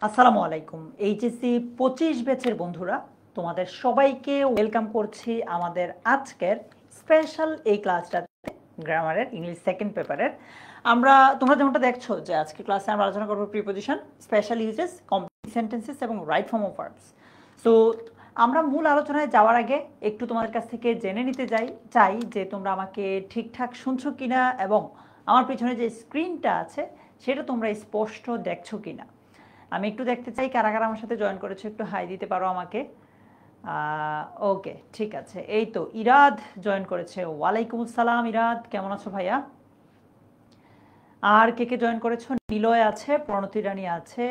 আসসালামু আলাইকুম। এইচএসসি 25 ব্যাচের বন্ধুরা, তোমাদের সবাইকে ওয়েলকাম করছি আমাদের আজকের স্পেশাল এই ক্লাসটাতে, গ্রামারের ইংলিশ সেকেন্ড পেপারের। তোমরা যেমনটা দেখছো যে আজকে ক্লাসে আমরা আলোচনা করবো preposition, special uses, complete sentences এবং right form of verbs. So আমরা মূল আলোচনায় যাওয়ার আগে একটু তোমাদের কাছ থেকে জেনে নিতে চাই যে তোমরা আমাকে ঠিকঠাক শুনছো কিনা এবং আমার পিছনে যে স্ক্রিনটা আছে সেটা তোমরা স্পষ্ট দেখছো কিনা। আমি একটু দেখতে চাই কারা কারা আমার সাথে জয়েন করেছো, একটু হাই দিতে পারো আমাকে। ওকে, ঠিক আছে। এই তো ইরাদ জয়েন করেছে। ওয়ালাইকুম আসসালাম ইরাদ, কেমন আছো ভাইয়া? আর কে কে জয়েন করেছো? নিলয় আছে, প্রণতি রানী আছে,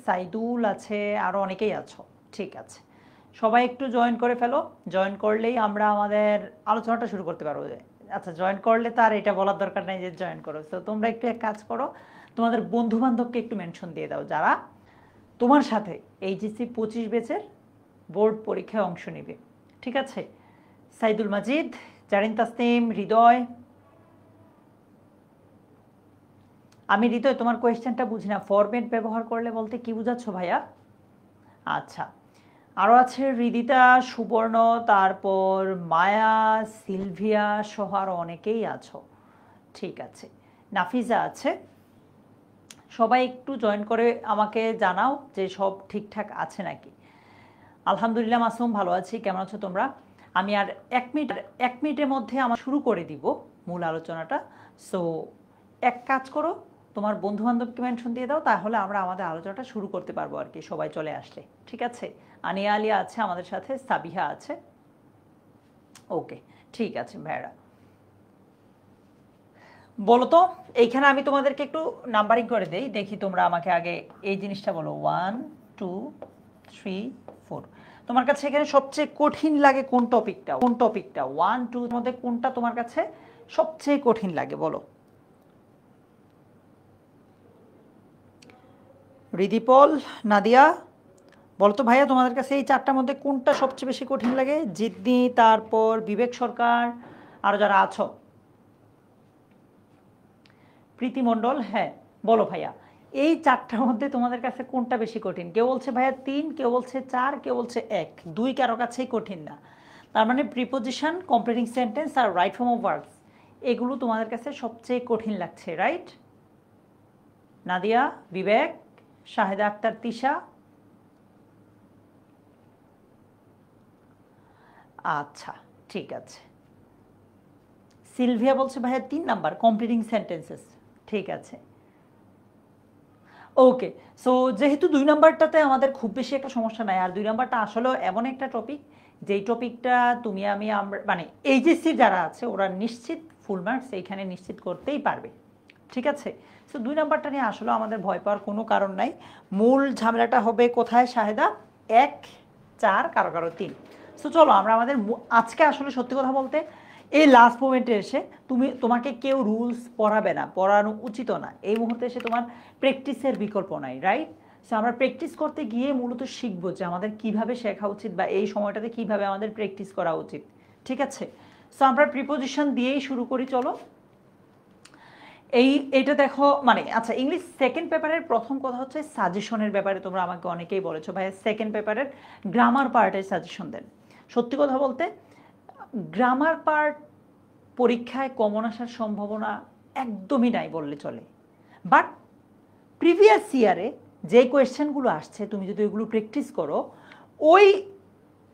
সাইদুল আছে, আরও অনেকেই আছো। ঠিক আছে, সবাই একটু জয়েন করে ফেলো। জয়েন করলেই আমরা আমাদের আলোচনাটা শুরু করতে পারবো। আচ্ছা, জয়েন করলে তো আর এটা বলার দরকার নেই যে জয়েন করো। তো তোমরা একটু এক কাজ করো, তোমাদের বন্ধু বান্ধবকে একটু মেনশন দিয়ে দাও যারা তোমার সাথে এইচএসসি 25 ব্যাচের বোর্ড পরীক্ষায় অংশ নেবে। ঠিক আছে, সাইদুল মাজিদ, জারিন তাসনিম, হৃদয়। আমি হৃদয় তোমার কোয়েশ্চেনটা বুঝি না, ফরম্যাট ব্যবহার করলে বলতে কি বুঝাচ্ছ ভাইয়া? আচ্ছা, আরও আছে হৃদিতা, সুবর্ণ, তারপর মায়া, সিলভিয়া সহ আরও অনেকেই আছো। ঠিক আছে, নাফিজা আছে। সবাই একটু জয়েন করে আমাকে জানাও যে সব ঠিকঠাক আছে নাকি। আলহামদুলিল্লাহ মাসুম, ভালো আছি। কেমন আছো তোমরা? আমি আর এক মিনিটের মধ্যে আমার শুরু করে দিব মূল আলোচনাটা। সো এক কাজ করো, তোমার বন্ধু বান্ধবকে মেনশন দিয়ে দাও, তাহলে আমরা আমাদের আলোচনাটা শুরু করতে পারবো আর কি, সবাই চলে আসলে। ঠিক আছে, আনিয়া আলিয়া আছে আমাদের সাথে, সাবিহা আছে। ওকে, ঠিক আছে ভাইরা, বলো তো। এইখানে আমি তোমাদেরকে একটু নাম্বারিং করে দেই, দেখি তোমরা আমাকে আগে এই জিনিসটা বলো। 1 2 3 4। তোমার কাছে এখানে সবচেয়ে কঠিন লাগে কোন টপিকটা? 1 2 এর মধ্যে কোনটা তোমার কাছে সবচেয়ে কঠিন লাগে বলো? রিদিপল, নাদিয়া, বলো তো ভাইয়া, তোমাদের কাছে এই চারটার মধ্যে কোনটা সবচেয়ে বেশি কঠিন লাগে? জিদ্দি, তারপর বিবেক সরকার, আর যারা আছো, প্রীতি মণ্ডল, হ্যাঁ বলো ভাইয়া, এই চারটার মধ্যে তোমাদের কাছে কোনটা বেশি কঠিন? কেউ বলছে ভাইয়া 3, কেউ বলছে 4, কেউ বলছে 1, 2 কারো কাছেই কঠিন না। তার মানে প্রিপোজিশন, কমপ্লিটিং সেন্টেন্স আর রাইট ফর্ম অফ ভার্বস, এগুলো তোমাদের কাছে সবচেয়ে কঠিন লাগছে, রাইট? নাদিয়া, বিবেক, শাহেদা আক্তার, তিশা। আচ্ছা, ঠিক আছে। সিলভিয়া বলছে ভাইয়া 3 নাম্বার, কমপ্লিটিং সেন্টেন্সেস। ঠিক আছে, ওকে। সো যেহেতু 2 নাম্বারটাতে আমাদের খুব বেশি একটা সমস্যা নাই, আর 2 নাম্বারটা আসলেও এমন একটা টপিক যেই টপিকটা তুমি আমি আমরা মানে এইচএসসি যারা আছে ওরা নিশ্চিত ফুল মার্কস এইখানে নিশ্চিত করতেই পারবে। ঠিক আছে, সো 2 নাম্বারটা নিয়ে আসলে আমাদের ভয় পাওয়ার কোনো কারণ নাই। মূল ঝামেলাটা হবে কোথায় শাহেদা? 1 4, কারো কারো 3। সো চলো আমরা আমাদের আজকে আসলে সত্যি কথা বলতে এই লাস্ট মোমেন্টে এসে তোমাকে কেউ রুলস পড়াবে না, পড়ানো উচিতও না। এই মুহূর্তে এসে তোমার প্র্যাকটিসের বিকল্প নাই, রাইট? সো আমরা প্র্যাকটিস করতে গিয়ে মূলত শিখবো যে আমাদের কিভাবে শেখা উচিত বা এই সময়টাতে কিভাবে আমাদের প্র্যাকটিস করা উচিত। ঠিক আছে, সো আমরা প্রিপোজিশন দিয়েই শুরু করি, চলো। এইটা দেখো, মানে আচ্ছা, ইংলিশ সেকেন্ড পেপারের প্রথম কথা হচ্ছে সাজেশনের ব্যাপারে। তোমরা আমাকে অনেকেই বলেছো ভাইয়া সেকেন্ড পেপারের গ্রামার পার্টের সাজেশন দেন। সত্যি কথা বলতে গ্রামার পার্ট পরীক্ষায় কমন আসার সম্ভাবনা একদমই নাই বললে চলে। বাট প্রিভিয়াস ইয়ারে যে কোয়েশ্চেনগুলো আসছে তুমি যদি ওইগুলো প্র্যাকটিস করো, ওই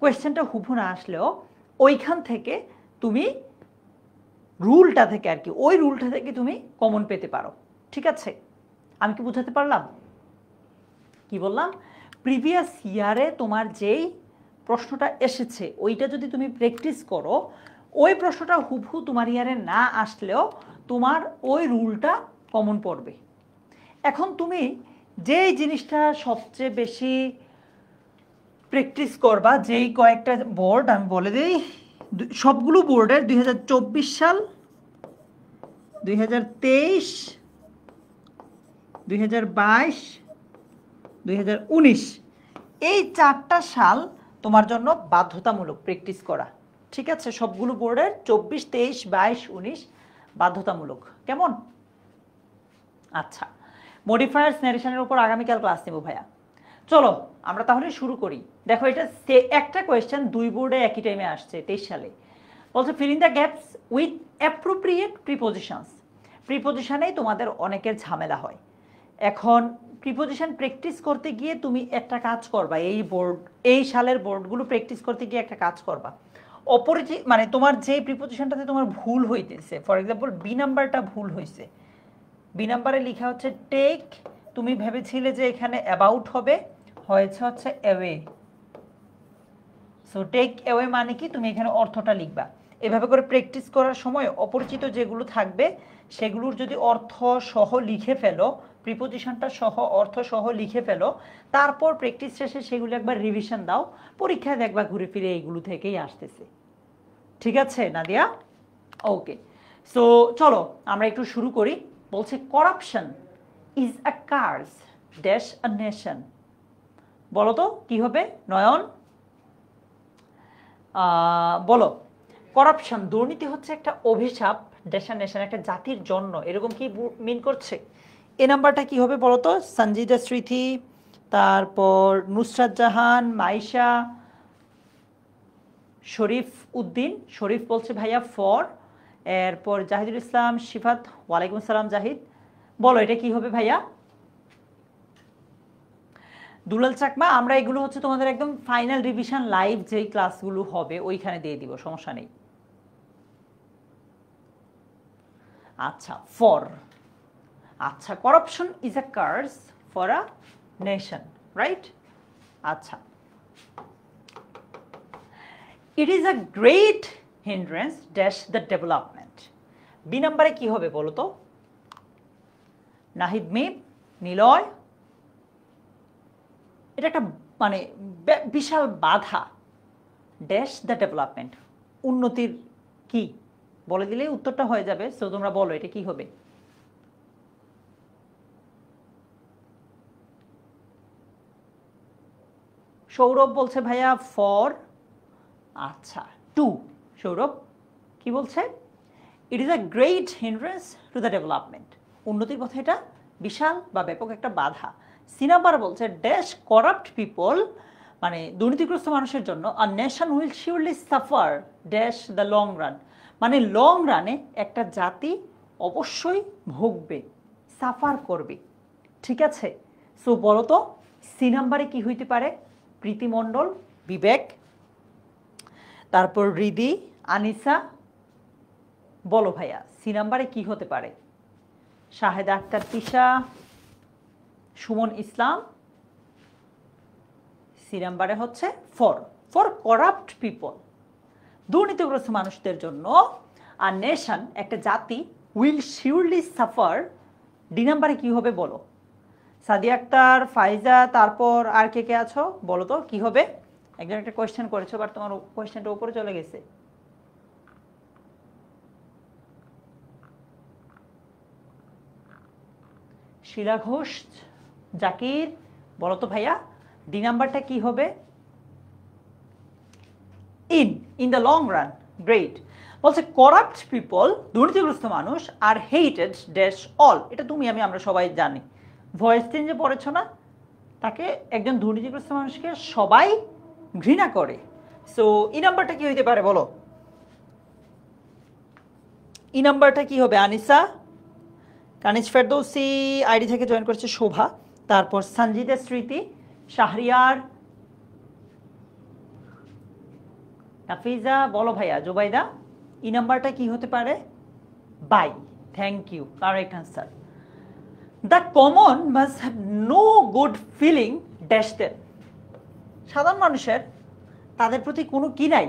কোয়েশ্চেনটা হুবহু না আসলেও ওইখান থেকে তুমি রুলটা থেকে আর কি, ওই রুলটা থেকে তুমি কমন পেতে পারো। ঠিক আছে, আমি কি বুঝাতে পারলাম? কি বললাম? প্রিভিয়াস ইয়ারে তোমার যেই প্রশ্নটা এসেছে ওইটা যদি তুমি প্র্যাকটিস করো, ওই প্রশ্নটা হুবহু তোমার ইয়ারে না আসলেও তোমার ওই রুলটা কমন পড়বে। এখন তুমি যেই জিনিসটা সবচেয়ে বেশি প্র্যাকটিস করবা, যেই কয়েকটা বোর্ড আমি বলে দিই, সবগুলো বোর্ডের 2024 সাল, 2023, 2022, 2019, এই 4টা সাল তোমার জন্য বাধ্যতামূলক প্র্যাকটিস করা। ঠিক আছে, সবগুলো বোর্ডের 24, 23, 22, 19 বাধ্যতামূলক। কেমন? আচ্ছা, মডিফায়ার্স ন্যারেশনের উপর আগামীকাল ক্লাস নেব ভাইয়া। চলো আমরা তাহলে শুরু করি। দেখো এটা একটা কোয়েশ্চেন দুই বোর্ডে একই টাইমে আসছে 23 সালে। বলছে fill in the gaps with appropriate prepositions. প্রিপোজিশনেই তোমাদের অনেকের ঝামেলা হয়। এখন প্রিপোজিশন প্র্যাকটিস করতে গিয়ে তুমি একটা কাজ করবা, এই সালের বোর্ডগুলো প্র্যাকটিস করতে গিয়ে একটা কাজ করবা। অপরিচিত মানে তোমার যে প্রিপোজিশনটাতে তোমার ভুল হইতেছে, ফর এক্সাম্পল বি নাম্বারটা ভুল হয়েছে, বি নাম্বারে লেখা হচ্ছে টেক, তুমি ভেবেছিলে যে এখানে অ্যাবাউট হবে, হয়েছে হচ্ছে অ্যাওয়ে। সো টেক অ্যাওয়ে মানে কি, তুমি এখানে অর্থটা লিখবা। এভাবে করে প্র্যাকটিস করার সময় অপরিচিত যেগুলো থাকবে সেগুলোর যদি অর্থ সহ লিখে ফেলো, প্রিপোজিশনটা সহ অর্থ সহ লিখে ফেলো, তারপর প্র্যাকটিস শেষে সেগুলো একবার রিভিশন দাও, পরীক্ষায় দেখবা ঘুরে ফিরে এইগুলো থেকেই আসতেছে। ঠিক আছে নাদিয়া? ওকে, সো চলো আমরা একটু শুরু করি। বলছে corruption is a curse dash a nation. বলো তো কি হবে নয়ন? বলো। করাপশন দুর্নীতি হচ্ছে একটা অভিশাপ, ড্যাশ আ নেশন একটা জাতির জন্য, এরকম কি মিন করছে? এ নাম্বারটা কি হবে বলো তো? সঞ্জিদা স্মৃতি, তারপর নুসরাত জাহান, মাইশা, শরীফ উদ্দিন, শরীফ বলছে ভাইয়া ফর, এরপর জাহিদুল ইসলাম, শিফাত, ওয়ালাইকুম আসসালাম জাহিদ। বলো এটা কি হবে ভাইয়া? দুলাল চাকমা, আমরা এগুলো হচ্ছে তোমাদের একদম ফাইনাল রিভিশন লাইভ যেই ক্লাসগুলো হবে ওইখানে দিয়ে দিব, সমস্যা নেই। আচ্ছা ফর, আচ্ছা corruption is a curse for a nation, right? আচ্ছা it is a great hindrance dash the development. B নাম্বারে কি হবে বলো তো? নাহিদ মিম, নিলয়, এটা একটা মানে বিশাল বাধা, ড্যাশ দ্য ডেভেলপমেন্ট, উন্নতির কি বলে দিলেই উত্তরটা হয়ে যাবে। সো তোমরা বলো এটা কি হবে? সৌরভ বলছে ভাইয়া ফর, আচ্ছা টু। সৌরভ কি বলছে? ইট is a great hindrance to the development, উন্নতির পথে এটা বিশাল বা ব্যাপক একটা বাধা। সি নাম্বার বলছে ড্যাশ করাপ্ট পিপল, মানে দুর্নীতিগ্রস্ত মানুষের জন্য আ nation will surely suffer dash the long run, মানে লং রানে একটা জাতি অবশ্যই ভুগবে, সাফার করবে। ঠিক আছে, সো বলো তো সি নাম্বারে কি হইতে পারে? প্রীতি মণ্ডল, বিবেক, তারপর রিদি, আনিসা, বলো ভাইয়া সি নাম্বারে কি হতে পারে? শাহেদা আক্তার তিশা, সুমন ইসলাম, সি নাম্বারে হচ্ছে ফর, ফর করাপ্ট পিপল, দুর্নীতিগ্রস্ত মানুষদের জন্য, আর নেশন একটা জাতি, উইল শিওরলি সাফার, ডি নাম্বারে কি হবে বলো? সাদিয়া আক্তার, ফাইজা, তারপর আর কে কে আছো বলো তো কি হবে? একজন একটা কোয়েশ্চেন করেছো বাট তোমার কোয়েশ্চেনটা উপরে চলে গেছে। শিলা ঘোষ, জাকির, বলো তো ভাইয়া ডি নাম্বারটা কি হবে? In the long run, great. বলছে করাপ্ট পিপল, দুর্নীতিগ্রস্ত মানুষ, আর হেটেড ড্যাশ অল, এটা তুমি আমরা সবাই জানি, ভয়েস চেঞ্জে পড়েছো না? তাকে একজন দুর্নীতিগ্রস্ত মানুষকে সবাই ঘৃণা করে। সো ই নাম্বারটা কি হইতে পারে বলো? ই নাম্বারটা কি হবে? আনিসা, কানিজ ফেরদৌসি আইডি থেকে জয়েন করেছে শোভা, তারপর সঞ্জিদা স্মৃতি, শাহরিয়ার, নাফিজা, বলো ভাইয়া জুবাইদা ই নাম্বারটা কি হতে পারে? Bye, thank you, correct answer. The common must have no good feeling dash them, সাধারণ মানুষের তাদের প্রতি কোনো কি নাই,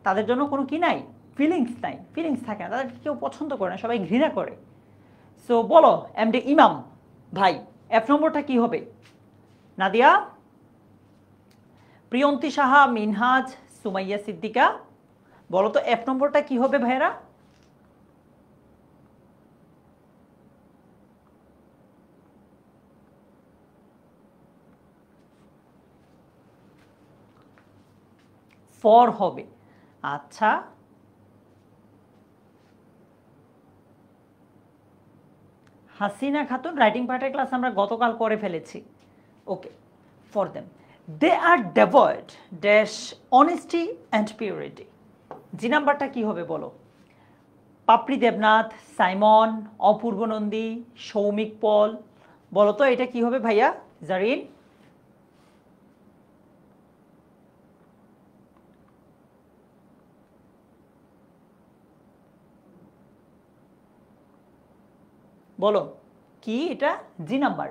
তাদের জন্য কোনো কি নাই, ফিলিংস নাই, ফিলিংস থাকে না, তাদেরকে কেউ পছন্দ করে না, সবাই ঘৃণা করে। সো বলো এমডি ইমাম ভাই এফ নম্বরটা কি হবে? নাদিয়া, প্রিয়ন্তী সাহা, মিনহাজ, সুমাইয়া সিদ্দিকা, বলো তো এফ নম্বরটা কি হবে ভাইয়েরা? ফর হবে। আচ্ছা হাসিনা খাতুন, রাইটিং পার্টের ক্লাস আমরা গতকাল করে ফেলেছি, okay, for them they are devoid dash honesty and purity. G নাম্বারটা কি হবে বলো? পাপড়ি দেবনাথ, সাইমন, অপূর্ব নন্দী, সৌমিক পল, বলো তো এটা কি হবে ভাইয়া? জারিন? বলো কি এটা? G number.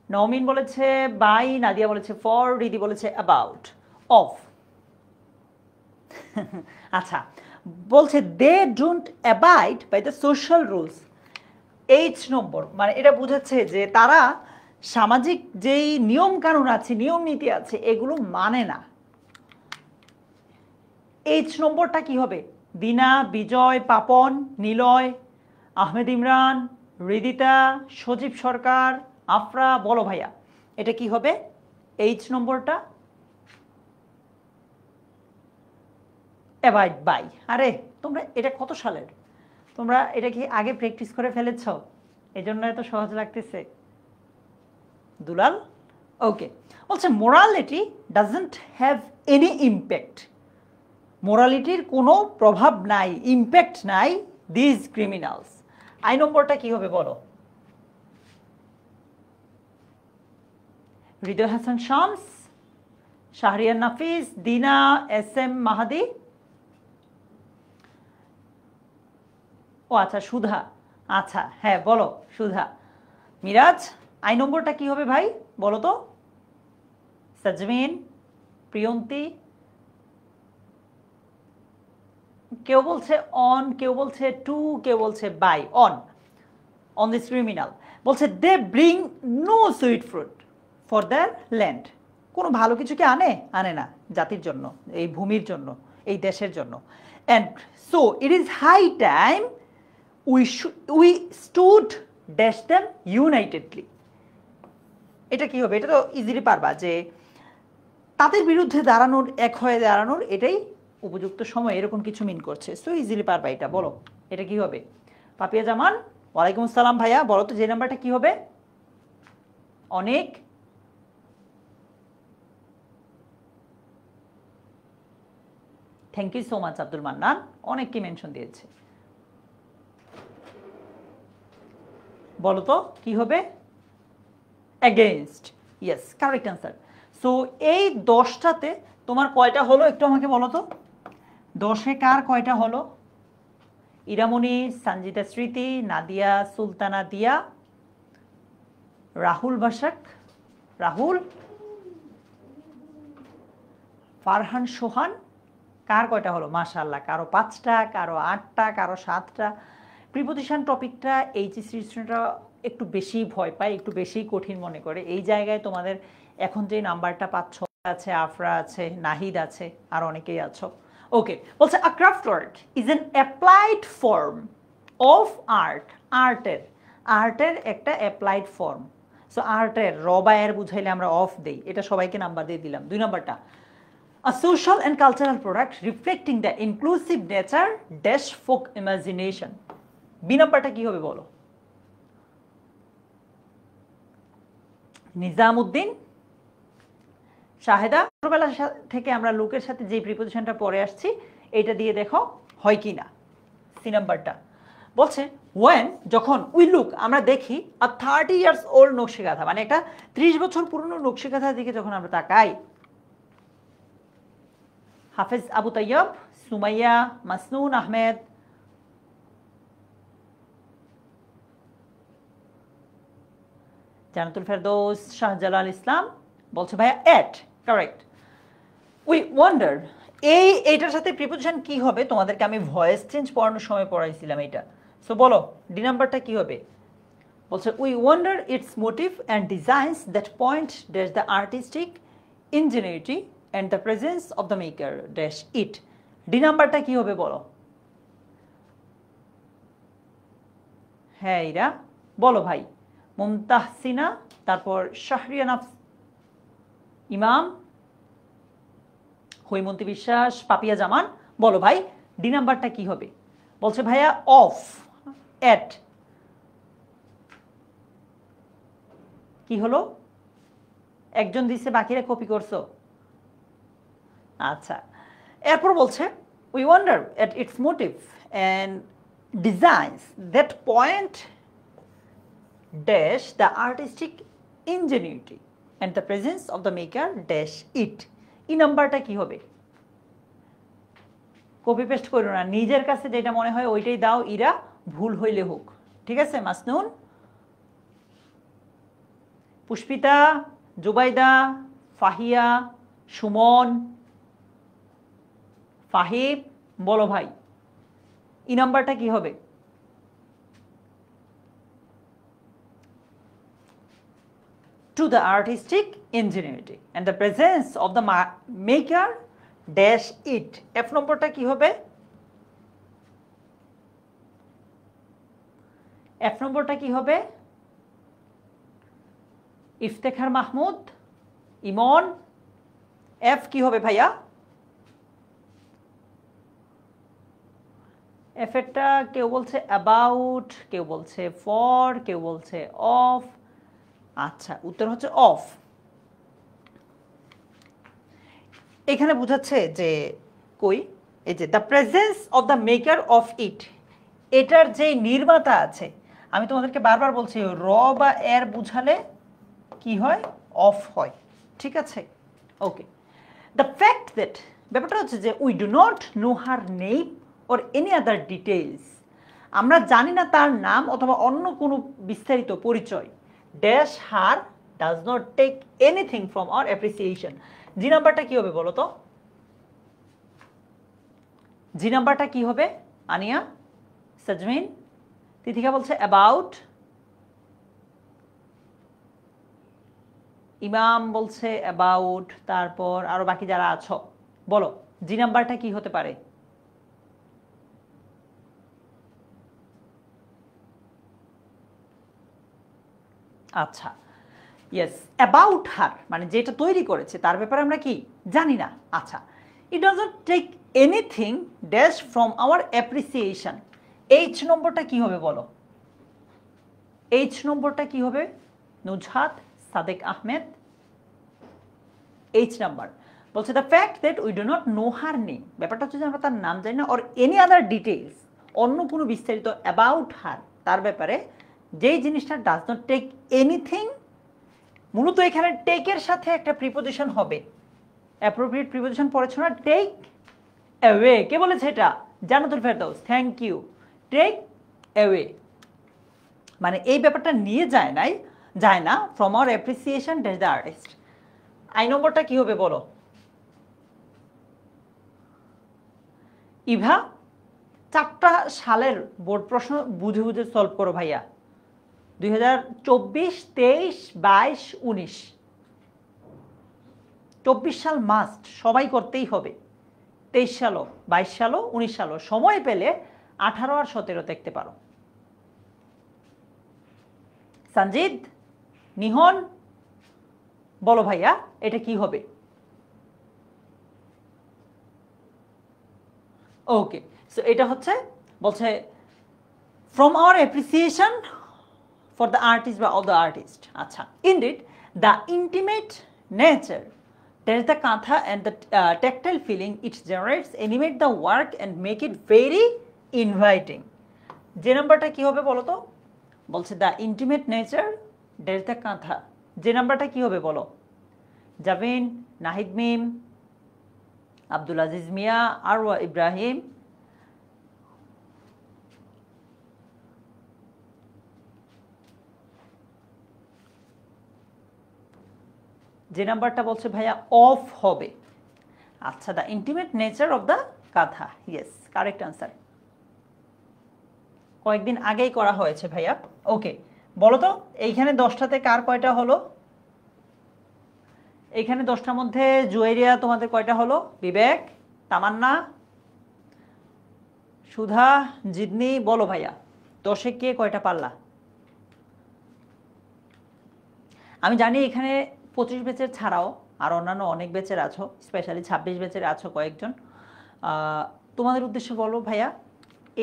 নওমিন বলেছে বাই, নাদিয়া বলেছে ফর, রিদি বলেছে অ্যাবাউট, অফ। আচ্ছা, বলছে they don't abide by the social rules. H নম্বর, মানে এটা বোঝাচ্ছে যে তারা সামাজিক যেই নিয়ম কানুন আছে, নিয়ম নীতি আছে, এগুলো মানে না। এইচ নম্বরটা কি হবে? দিনা, বিজয়, পাপন, নিলয়, আহমেদ ইমরান, হৃদিতা, সজীব সরকার, আফরা, বলো ভাইয়া এটা কি হবে? এইচ নম্বরটা অ্যাভয়েড বাই। আরে তোমরা এটা কত সালের? তোমরা এটা কি আগে প্র্যাকটিস করে ফেলেছ? এই জন্য এত সহজ লাগতেছে দুলাল? ওকে, বলছে morality doesn't have any impact. মোরালিটির কোনো প্রভাব নাই, ইম্প্যাক্ট নাই দিস ক্রিমিনালস। আই নম্বরটা কি হবে বলো? হৃদয় হাসান শামস, শাহরিয়ার নাফিস, দিনা, এস এম মাহাদি, ও আচ্ছা সুধা, আচ্ছা হ্যাঁ বলো সুধা। মিরাজ, আই নম্বরটা কি হবে ভাই বলো তো? সাজমিন, প্রিয়ন্তী, কেউ বলছে অন, কেউ বলছে টু, কেউ বলছে by. On, on this criminal. বলছে they bring no sweet fruit for their land. কোনো ভালো কিছু কি আনে? আনে না জাতির জন্য, এই ভূমির জন্য, এই দেশের জন্য। And so it is high time we stood dash them unitedly. এটা কি হবে? এটা তো ইজিলি পারবা যে তাদের বিরুদ্ধে দাঁড়ানোর, এক হয়ে দাঁড়ানোর এটাই উপযুক্ত সময়, এরকম কিছু মিন করছে। সো ইজিলি পারবা এটা। বলো এটা কি হবে? পাপিয়া জামান, ওয়ালাইকুম আসসালাম ভাইয়া, বলো তো যে নাম্বারটা কি হবে? অনেক, thank you so much Abdul Mannan, অনেক কি মেনশন দিয়েছে। বলো তো কি হবে? Against, yes correct answer. So এই 10টাতে তোমার কয়টা হলো একটু আমাকে বলো তো? 10-এ কার কয়টা হলো? ইরামণি, সঞ্জিতা স্মৃতি, নাদিয়া সুলতানা দিয়া, রাহুল বাসাক, রাহুল, ফারহান সোহান, কার কয়টা হলো? মাশাআল্লাহ, কারো 5টা, কারো 8টা, কারো 7টা। প্রিপোজিশন টপিকটা এইচএসসি স্টুডেন্টরা একটু বেশি ভয় পায়, একটু বেশি কঠিন মনে করে। এই জায়গায় তোমাদের এখন যে নাম্বারটা পাচ্ছ আছে, আফরা আছে, নাহিদ আছে, আর অনেকেই আছো। ওকে, বলছে a craft work is an applied form of art. আর্টের একটা অ্যাপ্লাইড ফর্ম। সো আর্টের রবায়ের বুঝাইলে আমরা অফ দেই, এটা সবাইকে নাম্বার দিয়ে দিলাম। 2 নাম্বারটা a social and cultural product reflecting the inclusive nature dash folk imagination। B নাম্বারটা কি হবে বলো? নিজামউদ্দিন, শাহেদা, ছোটবেলা থেকে আমরা লোকের সাথে যে প্রিপোজিশনটা পরে আসছি এটা দিয়ে দেখো হয় কি না। সি নাম্বারটা বলছে ওয়েন, যখন, উই লুক আমরা দেখি আ 30 ইয়ার্স ওল্ড নকশিকাঁথা, মানে একটা 30 বছর পুরনো নকশিকাঁথার দিকে যখন আমরা তাকাই। হাফেজ আবু তাইয়ব, সুমাইয়া, মাসনুন আহমেদ, জানাতুল ফেরদৌস, শাহজালাল ইসলাম বলছে ভাইয়া এট, কারেক্ট। উই ওয়ান্ডার, এইটার সাথে প্রিপোজিশন কি হবে তোমাদেরকে আমি ভয়েস চেঞ্জ পড়ানোর সময় পড়াইছিলাম এটা। সো বলো ডি নাম্বারটা কি হবে? বলছে we wonder its motif and designs that point dash the artistic ingenuity and the presence of the maker dash it. D নাম্বারটা কি হবে বলো? হ্যাঁ ইরা, বলো ভাই। মুমতাহসিনা, তারপর শাহরিয়ান ইমাম, হৈমন্তী বিশ্বাস, পাপিয়া জামান, বলো ভাই ডি নাম্বারটা কি হবে? বলছে ভাইয়া অফ, এট, কি হলো? একজন দিচ্ছে, বাকিরা কপি করছো। আচ্ছা, এরপর বলছে we wonder at its motif and designs that point dash the artistic ingenuity and the presence of the maker dash it. এই নাম্বারটা কি হবে? কপি পেস্ট করো না, নিজের কাছে যেটা মনে হয় ওইটাই দাও, ইরা ভুল হইলে হোক। ঠিক আছে? মাসনুন, পুষ্পিতা, জুবাইদা, ফাহিয়া, সুমন, ফাহিব, বলো ভাই এই নাম্বারটা কি হবে? To the artistic ingenuity and the presence of the maker dash it. F নম্বরটা কি হবে? F নম্বরটা কি হবে? ইফতেখার মাহমুদ, ইমন, F কি হবে ভাইয়া? F এরটা কেউ বলছে অ্যাবাউট, কেউ বলছে ফর, কেউ বলছে অফ। আচ্ছা, উত্তর হচ্ছে অফ। এখানে বোঝাচ্ছে যে কই, এই যে the presence of the maker of it, এটার যে নির্মাতা আছে, আমি তোমাদেরকে বারবার বলছি র বা এর বুঝালে কি হয়? অফ হয়। ঠিক আছে? ওকে, দ্য ফ্যাক্ট দ্যাট, ব্যাপারটা হচ্ছে যে we do not know her name or any other details, আমরা জানি না তার নাম অথবা অন্য কোনো বিস্তারিত পরিচয়, dash her does not take anything from our appreciation. G নাম্বারটা কি হবে বলো তো? জি নাম্বারটা কি হবে? আনিয়া, সাজমিন, তিথিকা বলছে অ্যাবাউট, ইমাম বলছে অ্যাবাউট, তারপর আরো বাকি যারা আছো বলো জি নাম্বারটা কি হতে পারে? আচ্ছা, ইয়েস, অ্যাবাউট হার মানে যেটা তৈরি করেছে তার ব্যাপারে আমরা কি জানি না। আচ্ছা, it doesn't take anything dash from our appreciation. H নম্বরটা কি হবে বলো? এইচ নম্বরটা কি হবে? নুজহাত, সাদেক আহমেদ, এইচ নাম্বার বলছে the fact that we do not know her name, ব্যাপারটা হচ্ছে যে আমরা তার নাম জানি না, অর এনি আদার ডিটেলস, অন্য কোনো বিস্তারিত অ্যাবাউট হার, তার ব্যাপারে, যেই জিনিসটা ডাজ নট টেক এনিথিং। মূলত এখানে টেকের সাথে একটা প্রিপোজিশন হবে, অ্যাপ্রোপ্রিয়েট প্রিপোজিশন পড়েছো না? Take away. কে বলেছে এটা? Jannatul Ferdous, thank you. Take away মানে এই ব্যাপারটা নিয়ে যায় না from our appreciation dash the artist. I নম্বরটা কি হবে বলো? ইভা, 4টা সালের বোর্ড প্রশ্ন বুঝে বুঝে সলভ করো ভাইয়া। 2024, 23, 22, 19, 24 সাল মাস্ট সবাই করতেই হবে। 23 সালও, 22 সালও, 19 সালও, সময় পেলে 18 আর 17 দেখতে পারো। সঞ্জিদ, নিহন, বলো ভাইয়া এটা কি হবে? ওকে, সো এটা হচ্ছে বলছে from our appreciation for the artist বা অফ দ্য আর্টিস্ট। আচ্ছা, indeed the intimate nature that the kantha and the tactile feeling it generates animate the work and make it very inviting। যে নাম্বারটা কি হবে বলো তো? বলছে the intimate nature that the কাঁথা, যে নাম্বারটা কি হবে বলো? জাবিন, নাহিদ মিম, আব্দুল আজিজ মিয়া, আরওয়া ইব্রাহিম, যে নাম্বারটা বলছে ভাইয়া অফ হবে। আচ্ছা, the intimate nature of the কাঁথা, ইয়েস কারেক্ট আনসার। কয়েকদিন আগেই করা হয়েছে ভাইয়া। ওকে, বলো তো এইখানে 10টাতে কার কয়টা হলো? এইখানে 10টার মধ্যে জুয়েরিয়া তোমাদের কয়টা হলো? বিবেক, তামান্না, সুধা, জিদনি, বলো ভাইয়া 10-এ কে কয়টা পারলা? আমি জানি এখানে 25 ব্যাচের ছাড়াও আর অন্যান্য অনেক ব্যাচের আছো, স্পেশালি 26 ব্যাচের আছো কয়েকজন। তোমাদের উদ্দেশ্যে বলো ভাইয়া,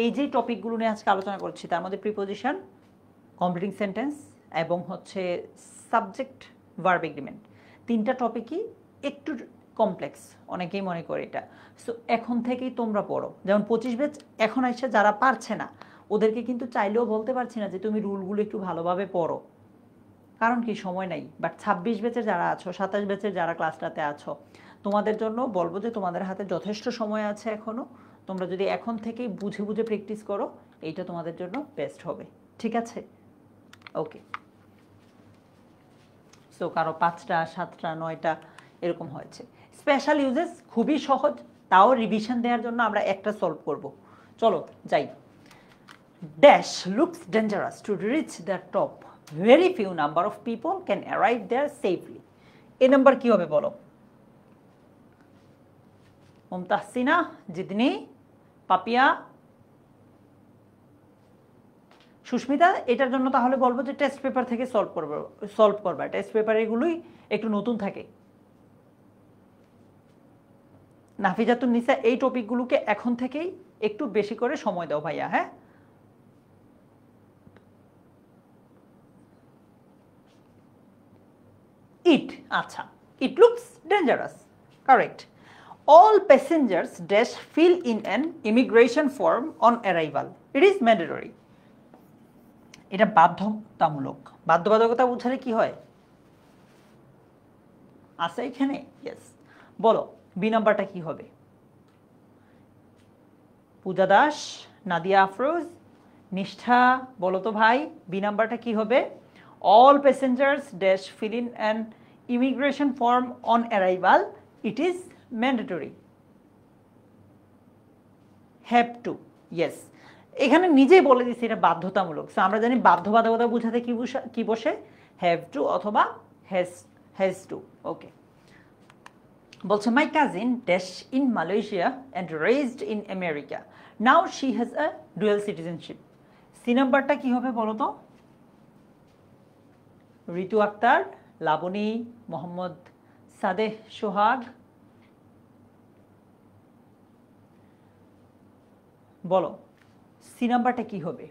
এই যে টপিকগুলো নিয়ে আজকে আলোচনা করছি তার মধ্যে প্রিপোজিশন, কমপ্লিটিং সেন্টেন্স এবং হচ্ছে সাবজেক্ট ভার্ব এগ্রিমেন্ট, তিনটা টপিকই একটু কমপ্লেক্স, অনেকেই মনে করে এটা। সো এখন থেকেই তোমরা পড়ো। যেমন 25 ব্যাচ এখন এসে যারা পারছে না ওদেরকে কিন্তু চাইলেও বলতে পারছি না যে তুমি রুলগুলো একটু ভালোভাবে পড়ো, কারণ কি সময় নাই। বাট 26 ব্যাচের যারা আছো, 27 ব্যাচের যারা ক্লাসটাতে আছো, তোমাদের জন্য বলবো যে তোমাদের হাতে যথেষ্ট সময় আছে এখনও। তোমরা যদি এখন থেকেই বুঝে বুঝে প্র্যাকটিস করো, এইটা তোমাদের জন্য বেস্ট হবে। ঠিক আছে? ওকে। সো কারো 5টা 7টা 9টা এরকম হয়েছে। স্পেশাল ইউজেস খুবই সহজ, তাও রিভিশন দেওয়ার জন্য আমরা একটা সলভ করব। চলো যাই। Dash looks dangerous to reach the top, very few number of people can arrive there safely. A নাম্বার কি হবে বলো? মুমতাহসিনা, জিদনি, পাপিয়া, সুস্মিতা। এটার জন্য তাহলে বলবো যে টেস্ট পেপার থেকে সলভ করবা। টেস্ট পেপার এগুলোই একটু নতুন থাকে। নাফিজাতুন নিসা, এই টপিকগুলোকে এখন থেকেই একটু বেশি করে সময় দাও ভাইয়া। হ্যাঁ, ইট, আচ্ছা, it looks dangerous, correct. All passengers dash fill in an immigration form on arrival, it is mandatory. এটা বাধ্যতামূলক। বাধ্যবাধকতা বুঝালে কি হয় আছে এখানে? ইয়েস। বলো বি নাম্বারটা কি হবে? পূজা দাস, নাদিয়া আফরোজ, নিষ্ঠা, বলো তো ভাই বি নাম্বারটা কি হবে? All passengers dash fill in an immigration form on arrival, it is mandatory. Have to, yes. এখানে নিজেই বলে দিচ্ছি এটা বাধ্যতামূলক। সো আমরা জানি বাধ্যবাধকতা বোঝাতে কি বসে? হ্যাভ টু অথবা হ্যাজ টু। ওকে। বলছে my cousin dash in Malaysia and raised in America, now she has a dual citizenship. C নাম্বারটা কি হবে বলো তো? ঋতু আক্তার, লাবণী, মোহাম্মদ সাদেহ সোহাগ, বলো সি নাম্বারটা কি হবে?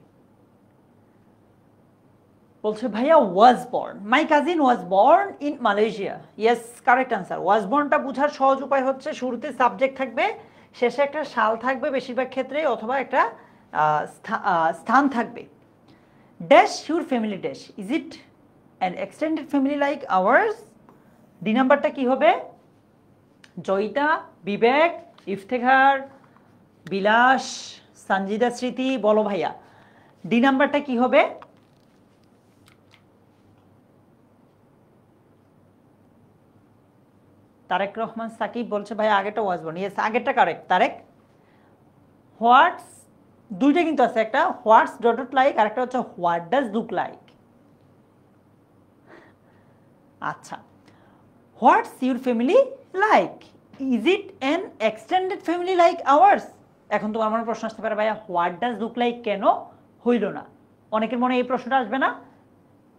বলছে ভাইয়া was born, my cousin was born in Malaysia. Yes, correct answer. Was বর্নটা বোঝার সহজ উপায় হচ্ছে শুরুতে সাবজেক্ট থাকবে, শেষে একটা সাল থাকবে বেশিরভাগ ক্ষেত্রে, অথবা একটা স্থান থাকবে। Dash your family dash, is it an extended family like hours? D নাম্বারটা কি হবে? জয়িতা, বিবেক, ইফতেখার, বিলাস, সঞ্জিদা স্মৃতি, বলো ভাইয়া ডি নাম্বারটা কি হবে? তারেক রহমান সাকিব বলছে ভাই আগেরটা ওয়াজ বর্ন। ইয়েস, আগেরটা কারেক্ট তারেক। হোয়াটস, দুইটা কিন্তু আছে, একটা হোয়াটস ডট লাইক আর একটা হচ্ছে হোয়াট ডাজ লুক লাইক। আচ্ছা, what's your family like, is it an extended family like ours? এখন তোমার মনে প্রশ্ন আসতে পারে ভাইয়া হোয়াট ডাজ লুক লাইক কেন হইল না? অনেকের মনে এই প্রশ্নটা আসবে না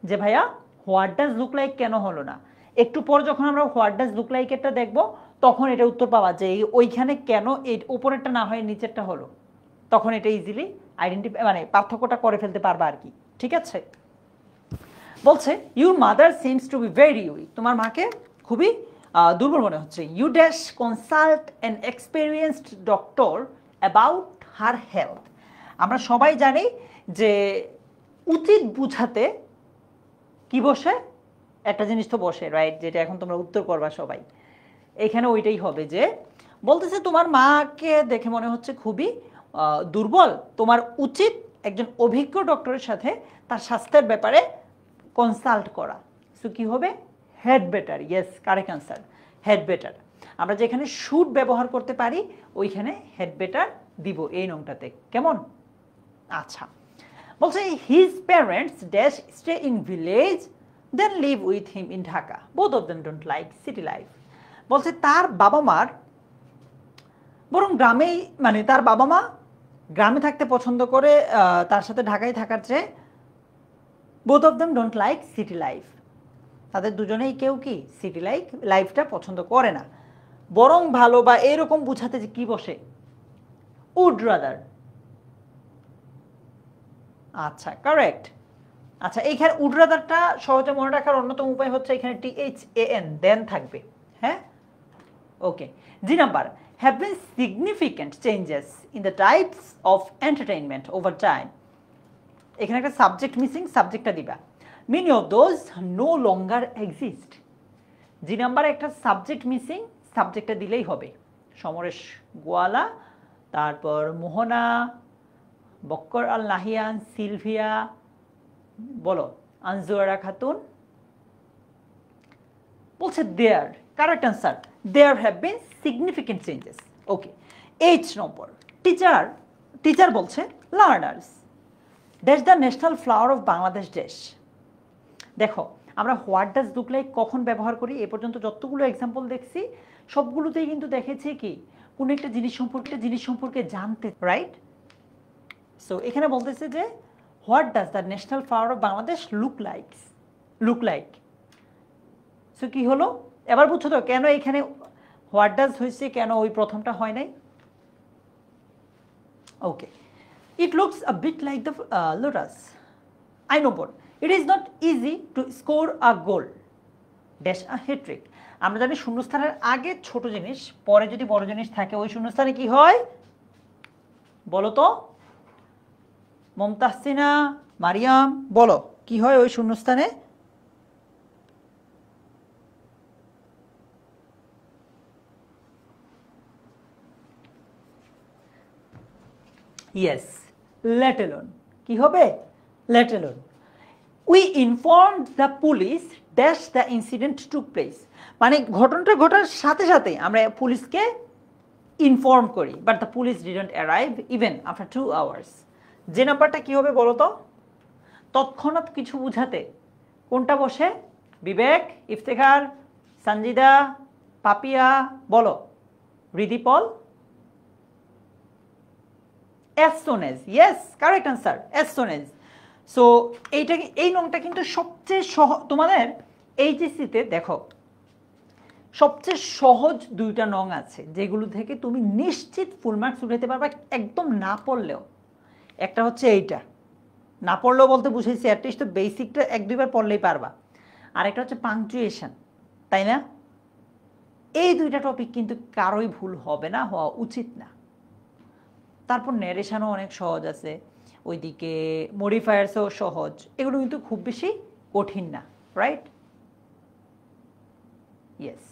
যে ভাইয়া হোয়াট ডাজ লুক লাইক কেন হলো না? একটু পর যখন আমরা হোয়াট ডাজ লুক লাইক এটা দেখবো তখন এটা উত্তর পাওয়া যায় ওইখানে কেন এই উপরেরটা না হয় নিচেরটা হলো, তখন এটা ইজিলি আইডেন্টিফাই মানে পার্থক্যটা করে ফেলতে পারবা আর কি। ঠিক আছে? বলছে your mother seems to be very weak, তোমার মাকে খুবই দুর্বল মনে হচ্ছে। You dash consult an experienced doctor about her health. আমরা সবাই জানি যে উচিত বুঝাতে কি বসে? একটা জিনিস তো বসে, রাইট? যেটা এখন তোমরা উত্তর করবা সবাই। এখানে ওইটাই হবে যে বলতেছে তোমার মাকে দেখে মনে হচ্ছে খুবই দুর্বল, তোমার উচিত একজন অভিজ্ঞ ডক্টরের সাথে তার স্বাস্থ্যের ব্যাপারে কনসাল্ট করা। সো কি হবে? Head better. Yes, correct answer, head better. আমরা যেখানে শুড ব্যবহার করতে পারি ওইখানে হেড বেটার দিব এই নংটাতে। কেমন? আচ্ছা, বলছে his parents dash stay in village then live with him in Dhaka, both of them don't like city life. বলছে তার বাবা মার বরং গ্রামেই, মানে তার বাবা মা গ্রামে থাকতে পছন্দ করে তার সাথে ঢাকায় থাকার চেয়ে both of them don't like city life. তাদের দুজনেই কেউ কি সিটি লাইফটা পছন্দ করে না, বরং ভালো বা এরকম বুঝাতে যে কি বসে, উড রাদার। আচ্ছা কারেক্ট। আচ্ছা এইখানে উড রাদারটা সহজে মনে রাখার অন্যতম উপায় হচ্ছে এখানে THAN দেন থাকবে, হ্যাঁ ওকে। G number, have been significant changes in the types of entertainment over time. এখানে একটা সাবজেক্ট মিসিং, সাবজেক্টটা দিবা। many of those no longer exist. জি নাম্বারে একটা সাবজেক্ট মিসিং, সাবজেক্টটা দিলেই হবে। সমরেশ গোয়ালা, তারপর মোহনা, বক্কর আল নাহিয়ান, সিলভিয়া, বলো আনজুয়ারা খাতুন বলছে there, correct answer, there have been significant changes. Okay. 8 নম্বর, টিচার, টিচার বলছে learners dash the national flower of Bangladesh dash. দেখো আমরা হোয়াট ডাজ লুক লাইক কখন ব্যবহার করি, এ পর্যন্ত যতগুলো এক্সাম্পল দেখছি সবগুলোতেই কিন্তু দেখেছি কি কোনো একটা জিনিস সম্পর্কে জানতে, রাইট? সো এখানে বলতেছে যে what does the national flower of Bangladesh look like. So কি হলো এবার বুঝছো তো কেন এখানে হোয়াট ডাজ হয়েছে, কেন ওই প্রথমটা হয় নাই? Okay, it looks a bit like the lotus. I know board, it is not easy to score a goal dash a hat-trick. আমরা জানি শূন্যস্থানের আগে ছোট জিনিস, পরে যদি বড় জিনিস থাকে ওই শূন্যস্থানে কি হয় বলো তো? মমতাহসিনা, মারিয়াম বলো কি হয় ওই শূন্যস্থানে? Yes, let alone. কি হবে? Let alone. We informed the police dash the incident took place. মানে ঘটনাটা ঘটার সাথে সাথে আমরা পুলিশকে ইনফর্ম করি, but the police didn't arrive even after 2 hours. যে নাম্বারটা কি হবে বলো তো? তৎক্ষণাৎ কিছু বুঝাতে কোনটা বসে? বিবেক, ইফতেখার, সঞ্জিদা, পাপিয়া বলো, রিদিপল। as soon as, yes, correct answer, as soon as. So এইটা, এই নংটা কিন্তু সবচেয়ে তোমাদের এইচএসসিতে দেখো সবচেয়ে সহজ দুইটা নং আছে যেগুলো থেকে তুমি নিশ্চিত ফুল মার্কস উঠাতে পারবা একদম না পড়লেও। একটা হচ্ছে এইটা, না পড়লেও বলতে বুঝেছি অ্যাটলিস্ট তো বেসিকটা 1-2 বার পড়লেই পারবা। আর একটা হচ্ছে পাংচুয়েশন, তাই না? এই দুইটা টপিক কিন্তু কারোই ভুল হবে না, হওয়া উচিত না। তারপর ন্যারেশনও অনেক সহজ আছে, ওইদিকে মডিফায়ার্সও সহজ, এগুলো কিন্তু খুব বেশি কঠিন না, রাইট? ইয়েস।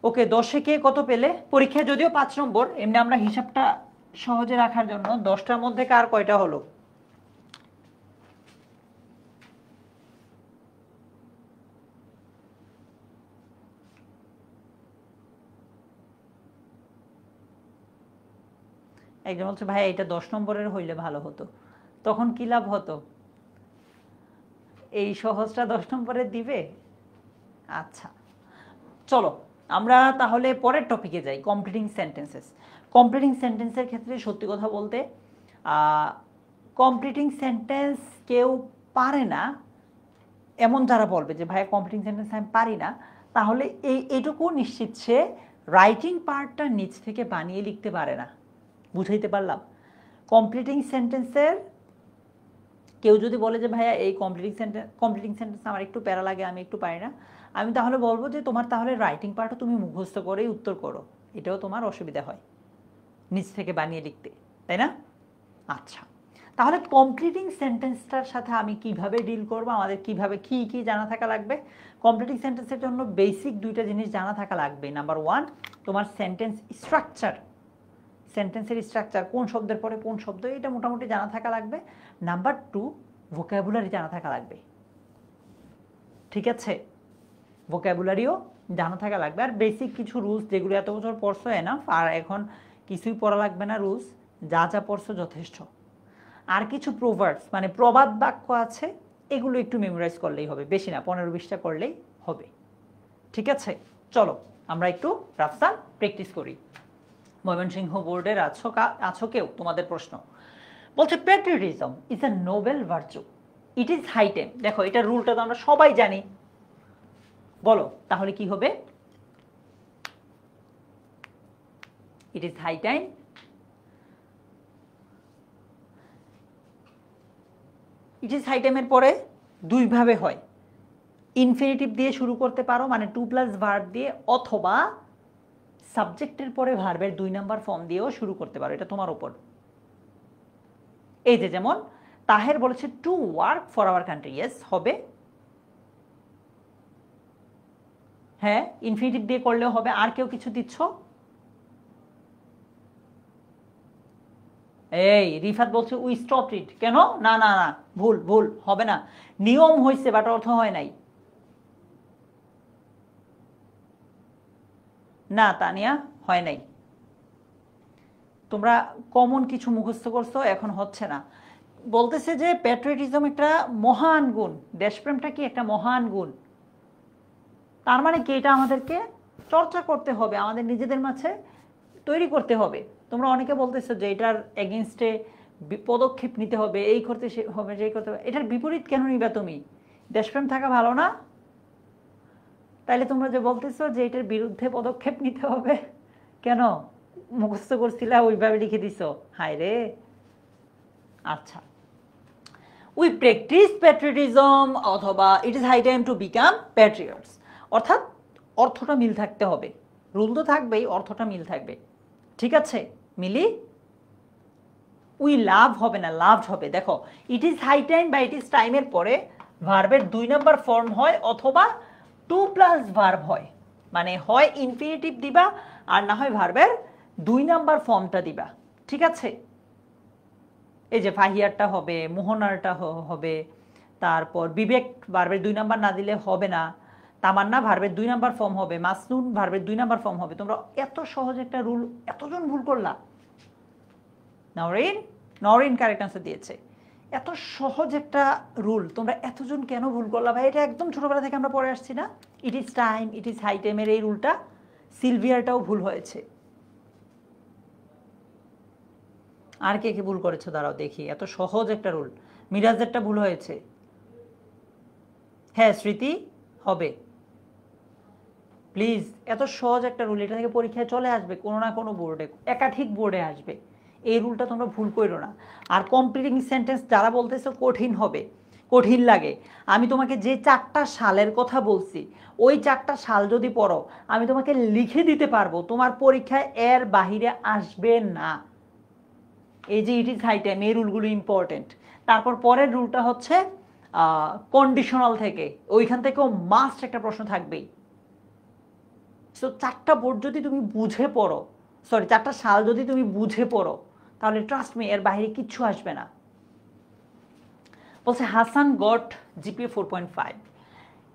ওকে, 10-এ কে কত পেলে? পরীক্ষায় যদিও 5 নম্বর, এমনি আমরা হিসাবটা সহজে রাখার জন্য 10টার মধ্যে কার কয়টা হলো? একজন বলছে ভাই এটা 10 নম্বরের হইলে ভালো হতো, তখন কি লাভ হতো? এই সহজটা 10 নম্বরের দিবে? আচ্ছা চলো আমরা তাহলে পরের টপিকে যাই, কমপ্লিটিং সেন্টেন্সেস। কমপ্লিটিং সেন্টেন্সের ক্ষেত্রে সত্যি কথা বলতে কমপ্লিটিং সেন্টেন্স কেউ পারে না এমন যারা বলবে যে ভাই কমপ্লিটিং সেন্টেন্স আমি পারি না, তাহলে এইটুকু নিশ্চিত সে রাইটিং পার্টটা নিচ থেকে বানিয়ে লিখতে পারে না। বুঝাইতে পারলাম? কমপ্লিটিং সেন্টেন্সের কেউ যদি বলে যে ভাইয়া এই কমপ্লিটিং সেন্টেন্স আমার একটু প্যারা লাগে, আমি একটু পারি না, আমি তাহলে বলবো যে তোমার তাহলে রাইটিং পার্টও তুমি মুখস্থ করেই উত্তর করো, এটাও তোমার অসুবিধা হয় নিচ থেকে বানিয়ে লিখতে, তাই না? আচ্ছা, তাহলে কমপ্লিটিং সেন্টেন্সটার সাথে আমি কিভাবে ডিল করব, আমাদের কিভাবে কি কি জানা থাকা লাগবে? কমপ্লিটিং সেন্টেন্সের জন্য বেসিক দুইটা জিনিস জানা থাকা লাগবে। নাম্বার 1 তোমার সেন্টেন্স স্ট্রাকচার, সেন্টেন্সের স্ট্রাকচার, কোন শব্দের পরে কোন শব্দ, এটা মোটামুটি জানা থাকা লাগবে। নাম্বার 2 ভোকাবুলারি জানা থাকা লাগবে, ঠিক আছে? ভোকাবুলারিও জানা থাকা লাগবে। আর বেসিক কিছু রুলস যেগুলো এত বছর পড়ছো এনাফ, আর এখন কিছুই পড়া লাগবে না, রুলস যা যা পড়ছো যথেষ্ট। আর কিছু প্রোভার্বস মানে প্রবাদ বাক্য আছে, এগুলো একটু মেমোরাইজ করলেই হবে, বেশি না, 15-20টা করলেই হবে, ঠিক আছে? চলো আমরা একটু রাফসান প্র্যাকটিস করি। ময়মনসিংহ বোর্ডের আছো কেউ? তোমাদের প্রশ্ন বলছে patriotism is a noble virtue, it is high time. দেখো এটা রুলটা তো আমরা সবাই জানি, বলো তাহলে কি হবে? It is high time. It is high টাইমের পরে দুইভাবে হয়, ইনফিনিটিভ দিয়ে শুরু করতে পারো মানে টু প্লাস ভার্ব দিয়ে, অথবা সাবজেক্টের পরে ভার্বের 2 নাম্বার ফর্ম দিয়েও শুরু করতে পারো, এটা তোমার উপর। এই যে যেমন তাহের বলেছে to work for our country, yes হবে। হ্যাঁ ইনফিনিটিভ দিয়ে করলেও হবে। আর কেউ কিছু দিচ্ছ? এই রিফাত বলছে উই স্টপ ইট, কেন? না না না, ভুল ভুল, হবে না। নিয়ম হয়েছে বাট অর্থ হয় নাই। না তানিয়া, হয় নাই। তোমরা কমন কিছু মুখস্থ করছো, এখন হচ্ছে না। বলতেছে যে প্যাট্রিয়টিজম একটা মহান গুণ, দেশপ্রেমটা কি একটা মহান গুণ। তার মানে কি, এটা আমাদেরকে চর্চা করতে হবে, আমাদের নিজেদের মাঝে তৈরি করতে হবে। তোমরা অনেকে বলতেছো যে এটার এগেনস্টে পদক্ষেপ নিতে হবে, এই করতে হবে, যে করতে হবে। এটার বিপরীত কেন নিবা তুমি? দেশপ্রেম থাকা ভালো না? তাইলে তোমরা যে বলতেছো যে এটার বিরুদ্ধে পদক্ষেপ নিতে হবে, কেন? মুখস্থ করছিলা, ওইভাবে লিখে দিছো, হায় রে। আচ্ছা, উই প্র্যাকটিস প্যাট্রিয়টিজম অথবা it is high time to become patriots, অর্থাৎ অর্থটা মিল থাকতে হবে। রুল তো থাকবেই, অর্থটা মিল থাকবে। ঠিক আছে মিলি? উই লাভ হবে না, লাভড হবে। দেখো ইট ইজ হাই টাইম বা ইট ইজ টাইমের পরে ভার্বের 2 নাম্বার ফর্ম হয় অথবা 2 প্লাস ভার্ব হয়, মানে হয় ইনফিনিটিভ দিবা আর না হয় ভার্বের 2 নাম্বার ফর্মটা দিবা। ঠিক আছে? এই যে ফাহিয়ারটা হবে, মোহনারটা হবে, তারপর বিবেক ভার্বের 2 নাম্বার না দিলে হবে না, তামান্না ভার্বের 2 নাম্বার ফর্ম হবে, মাসনুন ভার্বের 2 নাম্বার ফর্ম হবে। তোমরা এত সহজ একটা রুল এতজন ভুল করলা। নওরিন, নওরিন কারেক্ট আনসার দিয়েছে। এত সহজ একটা রুল তোমরা এতজন কেন ভুল করলা ভাই? এটা একদম ছোটবেলা থেকে আমরা পড়ে আসছি না? It is time, it is high টাইমের এই রুলটা সিলভিয়ারটাও ভুল হয়েছে। আর কে কে ভুল করেছো দাঁড়াও দেখি, এত সহজ একটা রুল। মিরাজেরটা ভুল হয়েছে। হ্যাঁ স্মৃতি হবে, প্লিজ। এত সহজ একটা রুল, এটা থেকে পরীক্ষায় চলে আসবে কোনো না কোনো বোর্ডে, একাধিক বোর্ডে আসবে। এই রুলটা তোমরা ভুল করো না। আর কমপ্লিটিং সেন্টেন্স যারা বলতেছো কঠিন হবে, কঠিন লাগে, আমি তোমাকে যে 4টা সালের কথা বলছি ওই 4টা সাল যদি পড়ো আমি তোমাকে লিখে দিতে পারবো, তোমার পরীক্ষায় এর বাহিরে আসবে না। এই যে ইট ইজ হাই টাইম, এই রুলগুলো ইম্পর্টেন্ট। তারপর পরের রুলটা হচ্ছে কন্ডিশনাল থেকে, ওইখান থেকেও মাস্ট একটা প্রশ্ন থাকবেই। সো 4টা বোর্ড যদি তুমি বুঝে পড়ো, সরি 4টা সাল যদি তুমি বুঝে পড়ো, তাহলে ট্রাস্ট মি এর বাইরে কিচ্ছু আসবে না। বলছে Hasan goat GPA 4.5,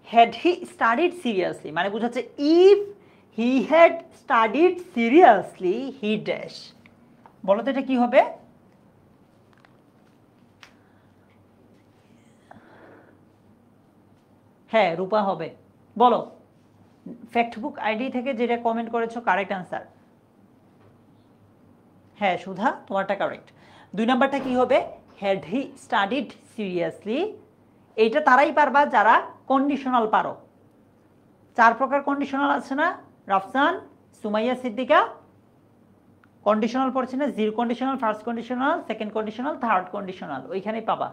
had he studied seriously, মানে বোঝাচ্ছে if he had studied seriously he dash. বলো তো এটা কি হবে? হ্যাঁ রূপা হবে। বলো ফ্যাক্টবুক আইডি থেকে যেটা কমেন্ট করেছো কারেক্ট আনসার। হ্যাঁ সুধা, তোমারটা কারেক্ট। 2 নাম্বারটা কি হবে? Had he studied seriously. এইটা তারাই পারবা যারা কন্ডিশনাল পারো। 4 প্রকার কন্ডিশনাল আছে না? রাফসান, সুমাইয়া, সিদ্দিকা কন্ডিশনাল পড়ছে না? Zero conditional, first conditional, second conditional, third conditional, ওইখানেই পাবা।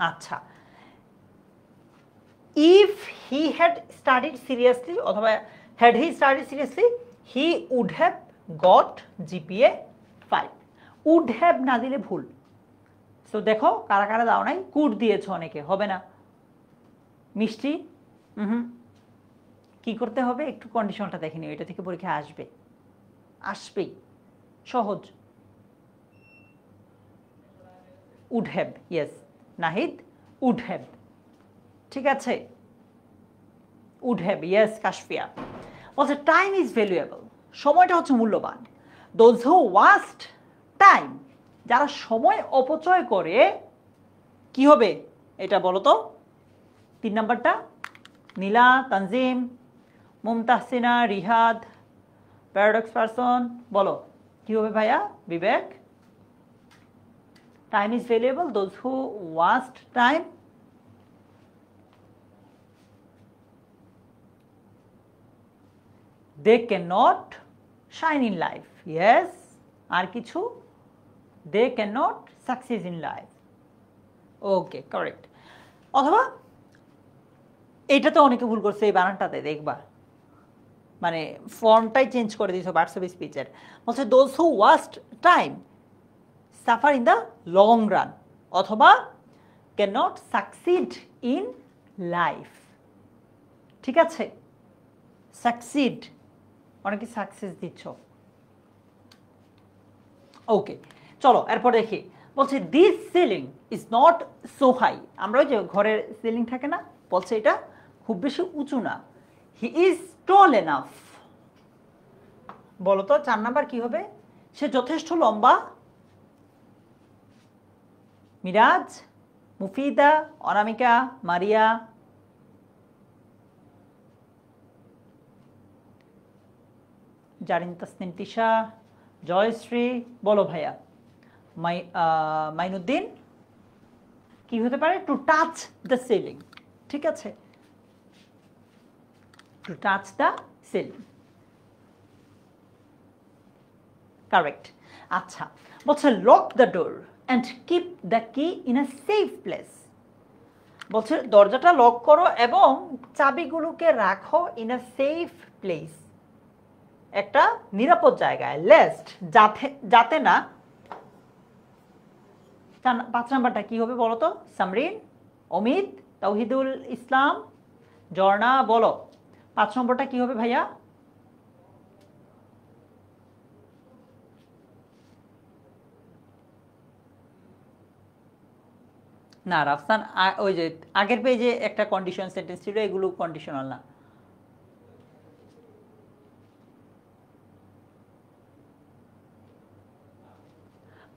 আচ্ছা, if he had studied seriously অথবা had he studied seriously he would have got GPA 5। Would have না দিলে ভুল। সো দেখো কারা কারা দাও নাই, কুড দিয়েছো অনেকে, হবে না। মিষ্টি কি করতে হবে? একটু কন্ডিশনটা দেখে নিও, এটা থেকে পরীক্ষা আসবে, আসবেই, সহজ। Would have, yes Nahid, would have, ঠিক আছে, উড হ্যাভ, ইয়েস কাশফিয়া। বলছে টাইম ইজ ভ্যালুয়েবল, সময়টা হচ্ছে মূল্যবান। দোজ হু ওয়াস্ট টাইম, যারা সময় অপচয় করে কি হবে এটা বলো তো? 3 নাম্বারটা নীলা, তানজিম, মুমতাহসিনা, রিহাদ, প্যারাডক্স পারসন, বলো কি হবে ভাইয়া? Bibek, time is valuable, those who waste time they can not shine in life, yes. আর কিছু, they can not succeed in life, okay correct. অথবা এইটা তো অনেকে ভুল করছে এই বানানটাতে, দেখবা মানে ফর্মটাই চেঞ্জ করে দিয়েছো পার্টস অফ স্পিচের। বলছে those who waste time suffer in the long run, অথবা can not succeed in life. ঠিক আছে, সাকসিড, অনেকে সাকসেস দিচ্ছ। ওকে চলো এরপর দেখি। বলছে this ceiling is not so high, আমরা ওই যে ঘরের সিলিং থাকে না, বলছে এটা খুব বেশি উঁচু না। হি ইজ টল এনাফ, বলো তো 4 নাম্বার কি হবে? সে যথেষ্ট লম্বা। মিরাজ, মুফিদা, অনামিকা, মারিয়া, জারিন তাসনিম তিশা, জয়শ্রী, বলো ভাইয়া। মাইনুদ্দিন, কি হতে পারে? To touch the ceiling. ঠিক আছে, to touch the ceiling, correct. আচ্ছা, বলছে lock the door and keep the key in a safe place. বলছে দরজাটা লক করো এবং চাবিগুলোকে রাখো ইন আ সেফ প্লেস, একটা নিরাপদ জায়গায়, লেস্ট, যাতে না। 5 নাম্বারটা কি হবে বলো তো? সামরিন, অমিত, তাওহিদুল ইসলাম, ঝর্ণা, বলো 5 নম্বরটা কি হবে ভাইয়া? না রাফসান, ওই যে আগের পেজে একটা কন্ডিশন সেন্টেন্স ছিল, এগুলো কন্ডিশনাল না।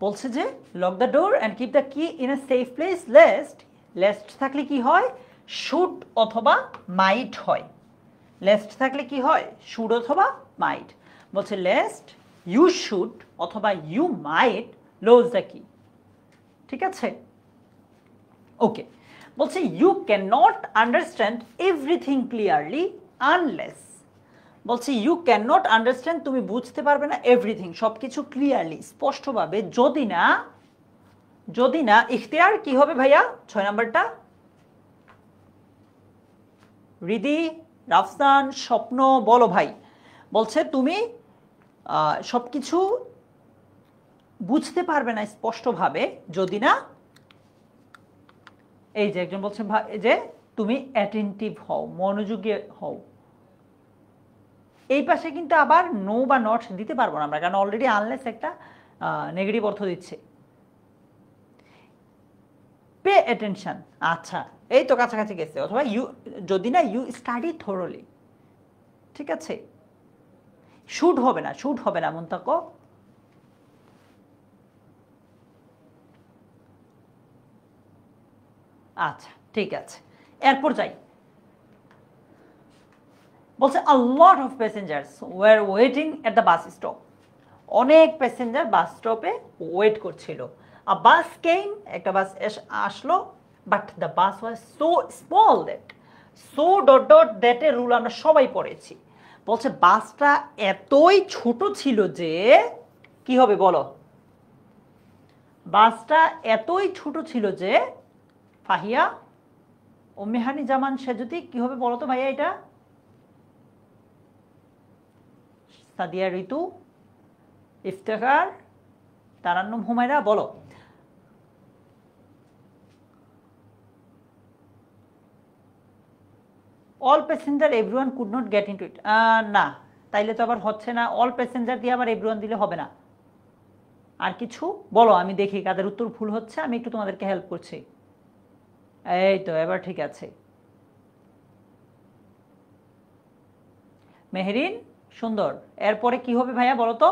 বলছে যে lock the door and keep the key in a safe place, lest. Lest থাকলে কি হয়? শুড অথবা মাইট হয়। লেস্ট থাকলে কি হয়? শুড অথবা মাইট। বলছে লেস্ট ইউ শুড অথবা you might lose the key. ঠিক আছে, ওকে। বলছে you can not understand everything clearly unless. বলছে ইউ ক্যান নট আন্ডারস্ট্যান্ড, তুমি বুঝতে পারবে না এভরিথিং, সব কিছু ক্লিয়ারলি, স্পষ্টভাবে, যদি না ইখতিয়ার কি হবে ভাইয়া? 6 নাম্বারটা। রিদি, রাফসান, স্বপ্ন, বলো ভাই। বলছে তুমি সব কিছু বুঝতে পারবে না স্পষ্টভাবে যদি না, এই যে একজন বলছে যে তুমি অ্যাটেন্টিভ হও, মনোযোগী হও। এই পাশে কিন্তু আবার নো বা নট দিতে পারবো না আমরা, কারণ অলরেডি আনলেস একটা নেগেটিভ অর্থ দিচ্ছে। পে অ্যাটেনশন, আচ্ছা এই তো কাছাকাছি গেছে। অথবা ইউ, যদি না ইউ স্টাডি থোরলি। ঠিক আছে, শুড হবে না, শুড হবে না মুনতাকো। আচ্ছা ঠিক আছে, এরপর যাই। বলছে a lot of passengers were waiting at the bus stop, অনেক প্যাসেঞ্জার বাস স্টপে ওয়েট করছিল। a bus came, একটা বাস আসলো, but the bus was so small that, so dot dot that এর রুল আমরা সবাই পড়েছি। বলছে বাসটা এতই ছোট ছিল যে, কি হবে বলো? বাসটা এতই ছোট ছিল যে, ফাহিয়া, উম্মেহানি জামান সেজুতি, কি হবে বলো তো ভাইয়া এটা? সাদিয়া ঋতু, ইফতেখার, তারান্নুম হুমায়রা, বলো। All passenger everyone could not get into ইট, না তাইলে তো আবার হচ্ছে না। অল প্যাসেঞ্জার দিয়ে আবার এভরিওয়ান দিলে হবে না। আর কিছু বলো, আমি দেখি কাদের উত্তর ভুল হচ্ছে, আমি একটু তোমাদেরকে হেল্প করছি। এই তো এবার ঠিক আছে। মেহরিন, সুন্দর। এরপরে কি হবে ভাইয়া বলো তো?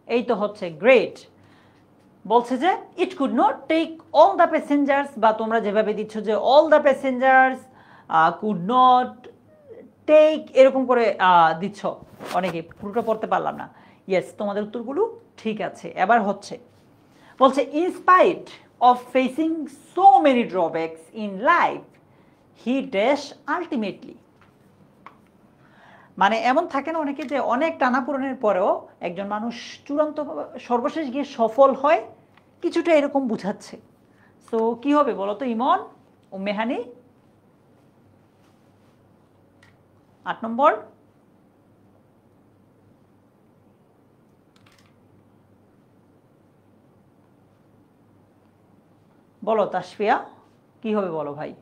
এই তো হচ্ছে, গ্রেট। বলছে যে it could not take all the passengers, বা তোমরা যেভাবে দিচ্ছ যে all the passengers could not take, এরকম করে দিচ্ছ অনেকে, পুরোটা পড়তে পারলাম না। ইয়েস, তোমাদের উত্তরগুলো ঠিক আছে। এবার হচ্ছে, বলছে in spite of facing so many drawbacks in life he dash ultimately. মানে এমন থাকে না অনেকে যে অনেক টানাপোড়েনের পরেও একজন মানুষ চূড়ান্ত সর্বশেষ গিয়ে সফল হয়, কিছুটা এরকম বুঝাচ্ছে। সো কি হবে বলো তো ইমন ও মেহানি? 8 নম্বর। বলো তাসফিয়া কি হবে বলো ভাই?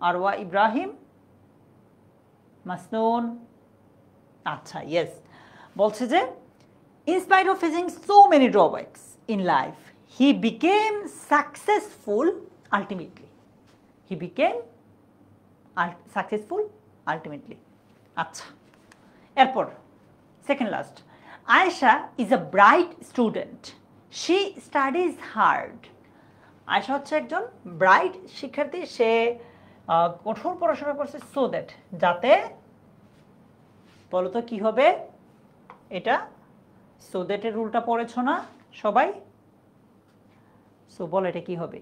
আরওয়া ইব্রাহিম, মাসনুন। আচ্ছা ইয়েস, বলছে যে in spite of facing so many drawbacks in life he became successful ultimately. He became successful ultimately. আচ্ছা, এরপর second last, Ayesha is a bright student, she studies hard. Ayesha হচ্ছে একজন ব্রাইট শিক্ষার্থী, সে কঠোর পড়াশোনা করছে, সো দ্যাট, যাতে, বলো তো কি হবে এটা? সো দ্যাটের রুলটা পড়েছো না সবাই? সো বল এটা কি হবে?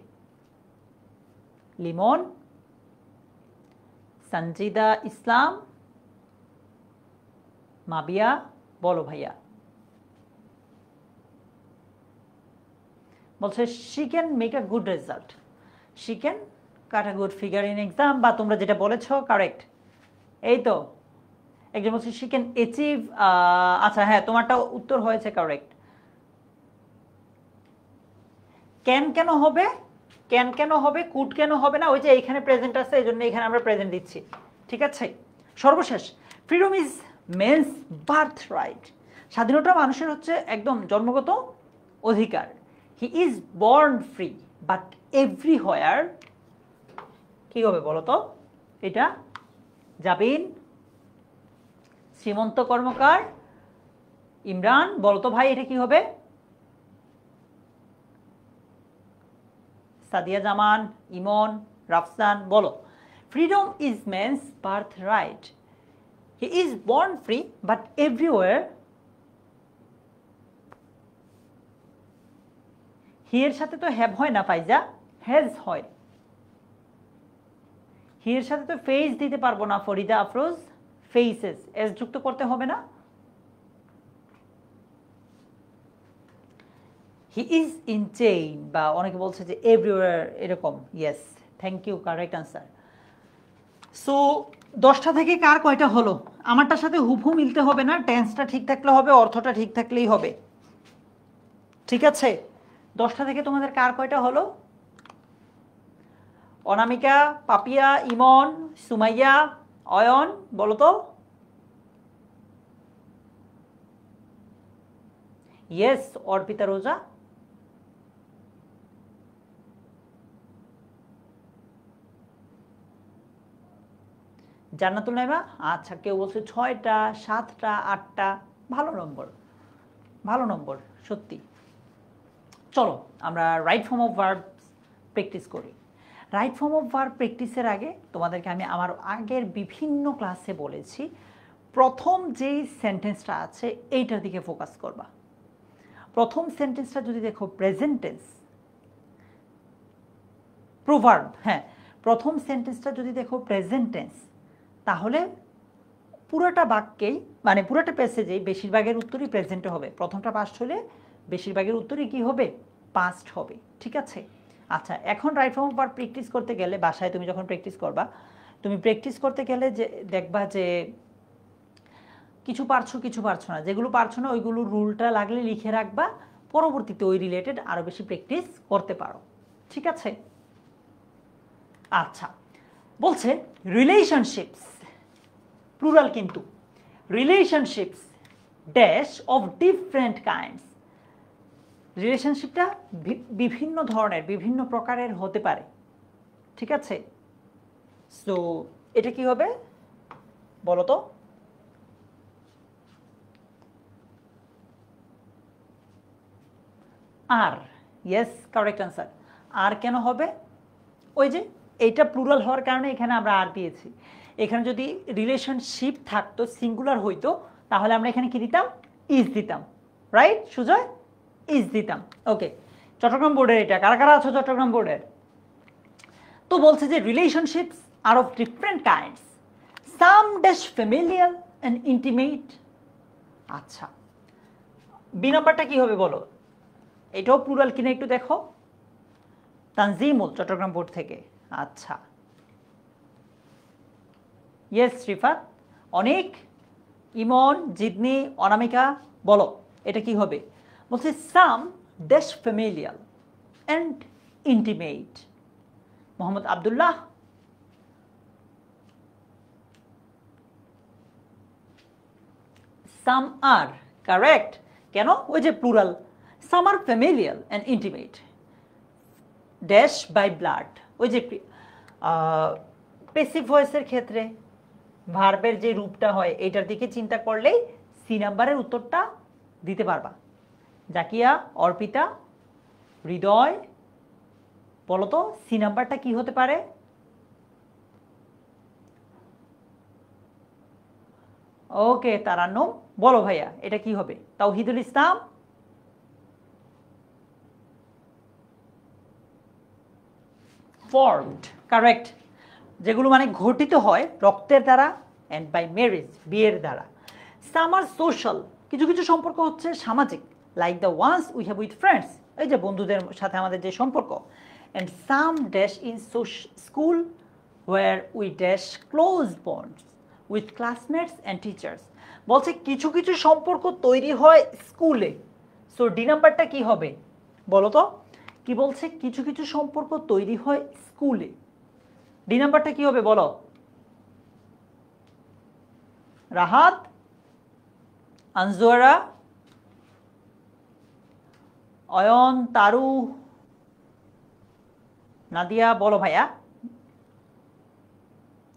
লিমন, সঞ্জিদা ইসলাম, মাবিয়া, বলো ভাইয়া। বলছে she can make a good result, she can cut a good figure in exam, বা তোমরা যেটা বলেছো কারেক্ট। এই তো একজন বলছে শি ক্যান অ্যাচিভ। আচ্ছা হ্যাঁ, তোমারটা উত্তর হয়েছে কারেক্ট। ক্যান কেন হবে? ক্যান কেন হবে? কুড কেন হবে না? ওই যে এইখানে প্রেজেন্ট আছে, এই জন্য এখানে আমরা প্রেজেন্ট দিচ্ছি, ঠিক আছে? সর্বশেষ, freedom is man's birth right, স্বাধীনতা মানুষের হচ্ছে একদম জন্মগত অধিকার। He is born free but everywhere, কি হবে বলো তো এটা? জাবিন, সীমন্ত কর্মকার, ইমরান, বলো তো ভাই এটা কি হবে? সাদিয়া জামান, ইমন, রাফসান, বলো। Freedom is man's birth right, he is born free but everywhere. He এর সাথে তো হ্যাভ হয় না ফাইজা, হ্যাজ হয়। হি এর সাথে তো ফেস দিতে পারবো না ফরিদা আফরোজ, ফেসেস, এস যুক্ত করতে হবে না? হি ইজ ইন চেইন, বা অনেকে বলছে যে এভরিওয়ার, এরকম। Yes, thank you, correct answer. So 10টা থেকে কার কয়টা হলো? আমারটার সাথে হুবহু মিলতে হবে না, টেন্সটা ঠিক থাকলে হবে, অর্থটা ঠিক থাকলেই হবে, ঠিক আছে? 10টা থেকে তোমাদের কার কয়টা হলো? অনামিকা, পাপিয়া, ইমন, সুমাইয়া, অয়ন, বলো তো। ইয়েস, অর্পিতা রোজা। জান্নাতুল নাইমা, আচ্ছা, কেউ বলছে 6টা, 7টা, 8টা, ভালো নম্বর, ভালো নম্বর সত্যি। চলো আমরা right form of verb practice করি। রাইট ফর্ম অফ ভার্ব প্র্যাকটিসের আগে তোমাদেরকে আমি আমার আগের বিভিন্ন ক্লাসে বলেছি, প্রথম যেই সেন্টেন্সটা আছে এইটার দিকে ফোকাস করবা। প্রথম সেন্টেন্সটা যদি দেখো প্রেজেন্ট টেন্স, প্রোভার্ব, হ্যাঁ, প্রথম সেন্টেন্সটা যদি দেখো প্রেজেন্ট টেন্স, তাহলে পুরোটা বাক্যেই, মানে পুরোটা প্যাসেজেই বেশিরভাগের উত্তরই প্রেজেন্টে হবে। প্রথমটা পাস্ট হলে বেশিরভাগের উত্তরই কি হবে? পাস্ট হবে, ঠিক আছে? আচ্ছা, এখন right form of verb practice করতে গেলে, বাসায় তুমি যখন প্র্যাকটিস করবা, তুমি প্র্যাকটিস করতে গেলে যে দেখবা যে কিছু পারছো কিছু পারছো না, যেগুলো পারছো না ওইগুলো রুলটা লাগলে লিখে রাখবা, পরবর্তীতে ওই রিলেটেড আরও বেশি প্র্যাকটিস করতে পারো, ঠিক আছে? আচ্ছা, বলছে রিলেশনশিপস, প্লুরাল কিন্তু, relationships dash of different kinds, রিলেশনশিপটা বিভিন্ন ধরনের, বিভিন্ন প্রকারের হতে পারে, ঠিক আছে? সো এটা কি হবে বলো তো? আর, ইয়েস, কারেক্ট আনসার। আর কেন হবে? ওই যে এইটা প্লুরাল হওয়ার কারণে এখানে আমরা আর দিয়েছি। এখানে যদি রিলেশনশিপ থাকতো, সিঙ্গুলার হইতো, তাহলে আমরা এখানে কি দিতাম? ইজ দিতাম, রাইট সুজয়? ইজ দিতাম। ওকে, চট্টগ্রাম বোর্ডের এটা, কারা কারা আছো চট্টগ্রাম বোর্ডের? তো বলছে যে relationships are of different kinds, some dash familiar and intimate. আচ্ছা, বি নাম্বারটা কি হবে বলো? এটাও প্লুরাল কিনা একটু দেখো। তানজিমুল, চট্টগ্রাম বোর্ড থেকে। আচ্ছা, ইয়েস রিফাত, অনেক, ইমন, জিদনি, অনামিকা, বলো এটা কি হবে? বলছে some dash familiar and intimate. Mohammad Abdullah, some are correct. কেন? ওই যে plural, some are familiar and intimate dash by blood. ওই যে পেসিভ ভয়েসের ক্ষেত্রে ভার্বের যে রূপটা হয় এটার দিকে চিন্তা করলেই সি নাম্বারের উত্তরটা দিতে পারবা। জাকিয়া, অর্পিতা, হৃদয়, বলো তো সি নাম্বারটা কি হতে পারে? ওকে তারান্নুম, বলো ভাইয়া এটা কি হবে? তাওহিদুল ইসলাম, ফর্মড, কারেক্ট। যেগুলো মানে ঘটিত হয় রক্তের দ্বারা, অ্যান্ড বাই ম্যারেজ, বিয়ের দ্বারা। সাম আর সোশ্যাল, কিছু কিছু সম্পর্ক হচ্ছে সামাজিক, like the ones we have with friends, এই যে বন্ধুদের সাথে আমাদের যে সম্পর্ক। And some dash in school where we dash close bonds with classmates and teachers. বলছে কিছু কিছু সম্পর্ক তৈরি হয় স্কুলে। সো ডি নাম্বারটা কি হবে বলো তো? কি বলছে? কিছু কিছু সম্পর্ক তৈরি হয় স্কুলে। ডি নাম্বারটা কি হবে বলো? রাহাত, আনজোয়ারা, অয়ন, তারু, নাদিয়া, বলো ভাইয়া।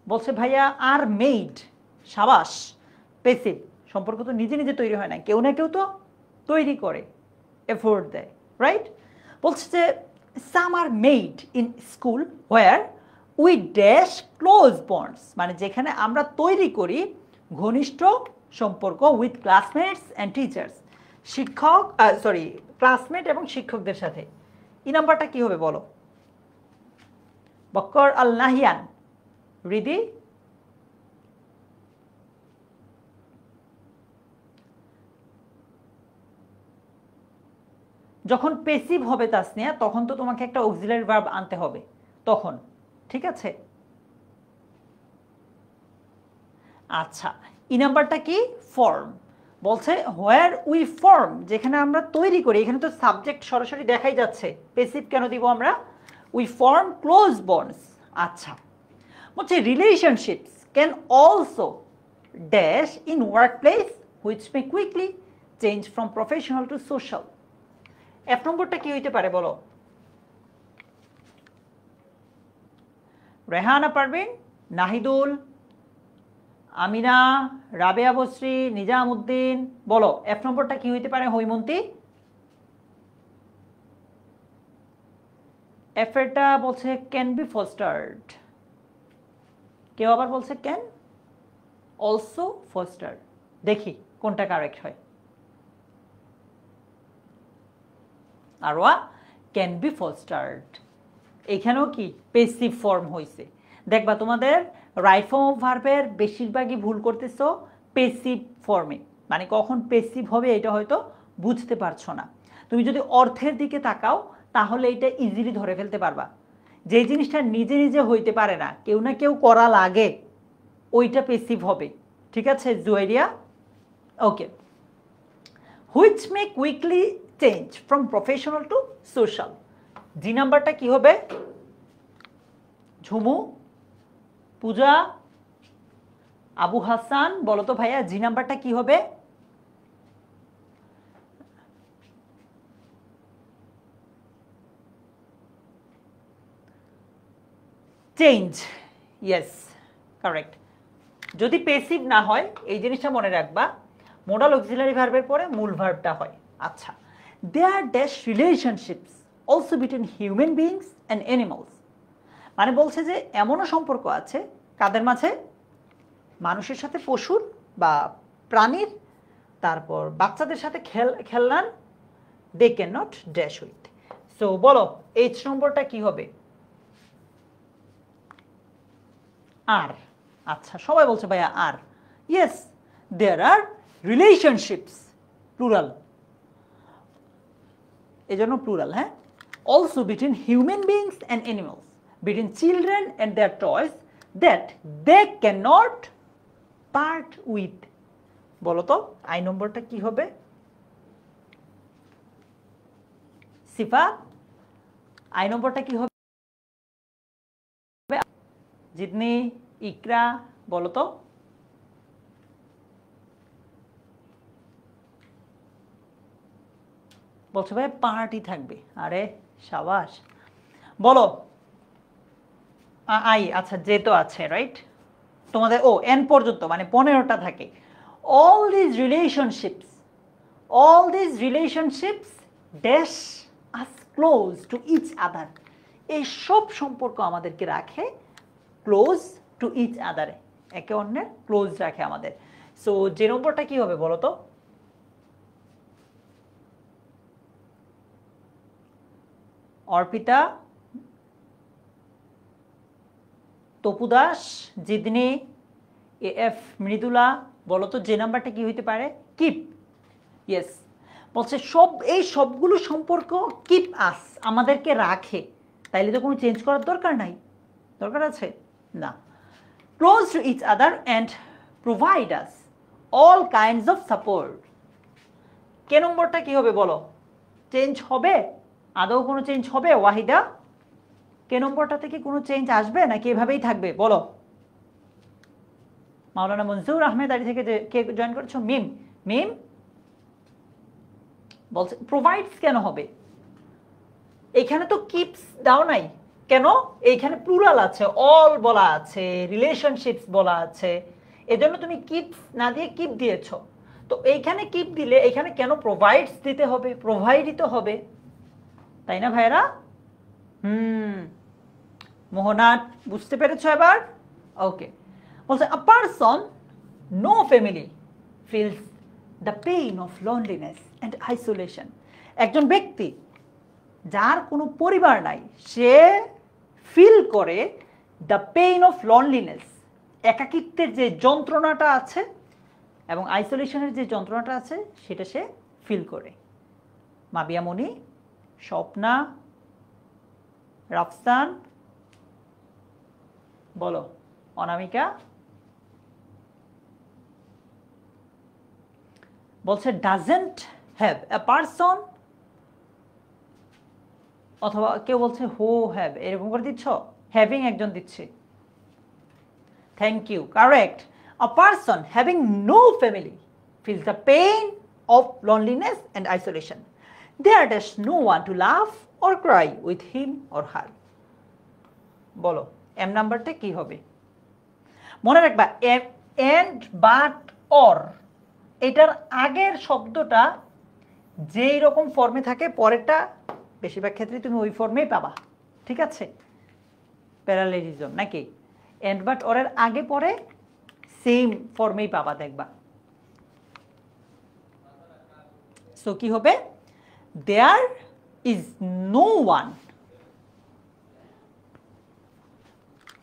বলছে ভাইয়া আর মেড, সাবাস, পেসিভ। সম্পর্ক তো নিজে নিজে তৈরি হয় না, কেউ না কেউ তো তৈরি করে, এফোর্ট দেয়, রাইট? বলছে যে some are made in school where we dash close bonds, মানে যেখানে আমরা তৈরি করি ঘনিষ্ঠ সম্পর্ক উইথ ক্লাসমেটস অ্যান্ড টিচার্স, শিক্ষক সরি ক্লাসমেট এবং শিক্ষকদের সাথে। ই নাম্বারটা কি হবে বলো? বক্কর আল নাহিয়ান, রিদি, যখন পেসিভ হবে তাসনিয়া তখন তো তোমাকে একটা অক্সিলারি ভার্ব আনতে হবে তখন, ঠিক আছে? আচ্ছা, ই নাম্বারটা কি? ফর্ম। বলছে হোয়ার উই ফর্ম, যেখানে আমরা তৈরি করি। এখানে তো সাবজেক্ট সরাসরি দেখাই যাচ্ছে, পেসিভ কেন দিব আমরা? We form close bonds. আচ্ছা, বলছে relationships can also dash in work place which may quickly change from professional to social. এক নম্বরটা কি হইতে পারে বলো? রেহানা পারভিন, নাহিদুল, আমিনা, রাবেয়া বসরি, নিজামউদ্দিন, বলো এক নম্বরটা কি হইতে পারে? হৈমন্তী, এফেরটা বলছে ক্যান বি ফস্টার্ড, কেউ আবার বলছে ক্যান অলসো ফস্টার। দেখি কোনটা কারেক্ট হয়। আরওয়া, ক্যান বি ফস্টার্ড, এখানেও কি পেসিভ ফর্ম হয়েছে। দেখবা তোমাদের রাইট ফর্ম অফ ভার্বের বেশিরভাগই ভুল করতেছো পেসিভ ফর্মে, মানে কখন পেসিভ হবে এটা হয়তো বুঝতে পারছো না। তুমি যদি অর্থের দিকে তাকাও তাহলে এটা ইজিলি ধরে ফেলতে পারবা। যে জিনিসটা নিজে নিজে হইতে পারে না, কেউ না কেউ করা লাগে, ওইটা পেসিভ হবে, ঠিক আছে Juairia? Okay, which may quickly change from professional to social. G নাম্বারটা কি হবে? ঝুমু, পূজা, আবু হাসান, বলো তো ভাইয়া জি নাম্বারটা কি হবে? Change, yes correct. যদি পেসিভ না হয় এই জিনিসটা মনে রাখবা, মোডাল অক্সিলারি ভার্বের পরে মূল ভার্বটা হয়। আচ্ছা, there dash relationships also between human beings and animals, মানে বলছে যে এমনও সম্পর্ক আছে কাদের মাঝে? মানুষের সাথে পশুর বা প্রাণীর, তারপর বাচ্চাদের সাথে খেলনার, they can not dash with. So বলো এইচ নম্বরটা কি হবে? আর আচ্ছা সবাই বলছে ভাইয়া আর yes there are relationships plural এজন্য প্লুরাল হ্যাঁ also between human beings and animals between children and their toys that they can not part with বলো তো আই নম্বরটা কি হবে সিফা আই নম্বরটা কি হবে জিতনি ইকরা বলো তো বলছো ভাই পার্টি থাকবে আরে সাবাস বলো আই আচ্ছা যে তো আছে রাইট তোমাদের ও এন পর্যন্ত মানে 15টা থাকে all these relationships dash us close to each other এই সব সম্পর্ক আমাদেরকে রাখে ক্লোজ টু ইচ আদারে একে অন্যের ক্লোজ রাখে আমাদের সো যে নম্বরটা কি হবে বলো তো অর্পিতা তপুদাস জিদনি এফ মৃদুলা বলো তো যে নাম্বারটা কি হইতে পারে কিপ ইয়েস বলছে এই সবগুলো সম্পর্ক কিপ আস আমাদেরকে রাখে তাইলে তো কোনো চেঞ্জ করার দরকার নাই দরকার আছে না close to each other and provide us all kinds of support K নম্বরটা কি হবে বলো চেঞ্জ হবে আদৌ কোনো চেঞ্জ হবে ওয়াহিদা কে নম্বরটা থেকে কোনো চেঞ্জ আসবে নাকি এভাবেই থাকবে বলো মাওলানা মনজুর আহমেদ আলী থেকে কে জয়েন করেছো মিম মিম বলছে প্রোভাইডস কেন হবে এখানে তো কিপস দাও নাই কেন এইখানে প্লুরাল আছে অল বলা আছে রিলেশনশিপস বলা আছে এজন্য তুমি কিপস না দিয়ে কিপ দিয়েছো তো এইখানে কিপ দিলে এখানে কেন প্রোভাইডস দিতে হবে প্রোভাইডই তো হবে তাই না ভাইরা মোহনাট বুঝতে পেরেছো এবার ওকে বলছে a person no family feels the pain of loneliness and isolation একজন ব্যক্তি যার কোনো পরিবার নাই সে ফিল করে দ্য পেইন অফ লনলিনেস একাকিত্বের যে যন্ত্রণাটা আছে এবং আইসোলেশনের যে যন্ত্রণাটা আছে সেটা সে ফিল করে মাবিয়া মনি স্বপ্না রাফসান বলো অনামিকা বলছে ডাজেন্ট হ্যাভ এ পারসন অথবা কেউ বলছে হু হ্যাভ এরকম করে দিচ্ছ হ্যাভিং একজন দিচ্ছে thank you correct a person having no family feels the pain of loneliness and isolation there dash no one to love or cry with him or her বলো M নাম্বারটা কি হবে মনে রাখবা এন্ড বাট অর এটার আগের শব্দটা যেই রকম ফর্মে থাকে পরেরটা বেশিরভাগ ক্ষেত্রে তুমি ওই ফর্মেই পাবা ঠিক আছে প্যারালেলিজম নাকি এন্ড বাট অরের আগে পরে সেম ফর্মেই পাবা দেখবা সো কি হবে there is no one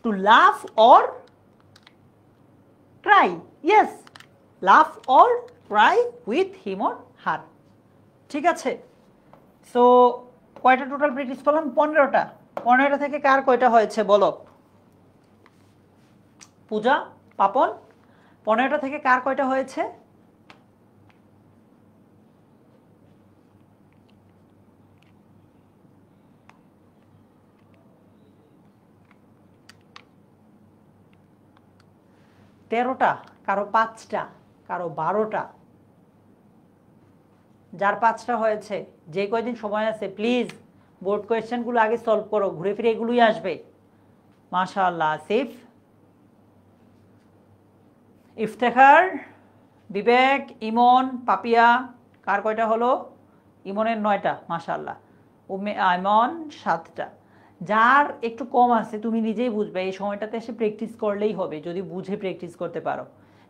to love or cry yes love or cry with him or her ঠিক আছে সো কয়টা টোটাল প্র্যাকটিস করলাম 15টা 15টা থেকে কার কয়টা হয়েছে বলো পূজা পাপন 15টা থেকে কার কয়টা হয়েছে তেরোটা কারো 5টা কারো 12টা যার 5টা হয়েছে যে কয়দিন সময় আছে প্লিজ বোর্ড কোয়েশ্চেনগুলো আগে সলভ করো ঘুরে ফিরে এগুলোই আসবে মাশাআল্লাহ আসিফ ইফতেখার বিবেক ইমন পাপিয়া কার কয়টা হলো ইমনের 9টা মাশাআল্লাহ ইমন 7টা যার একটু কম আছে তুমি নিজেই বুঝবে এই সময়টাতে এসে প্র্যাকটিস করলেই হবে যদি বুঝে প্র্যাকটিস করতে পারো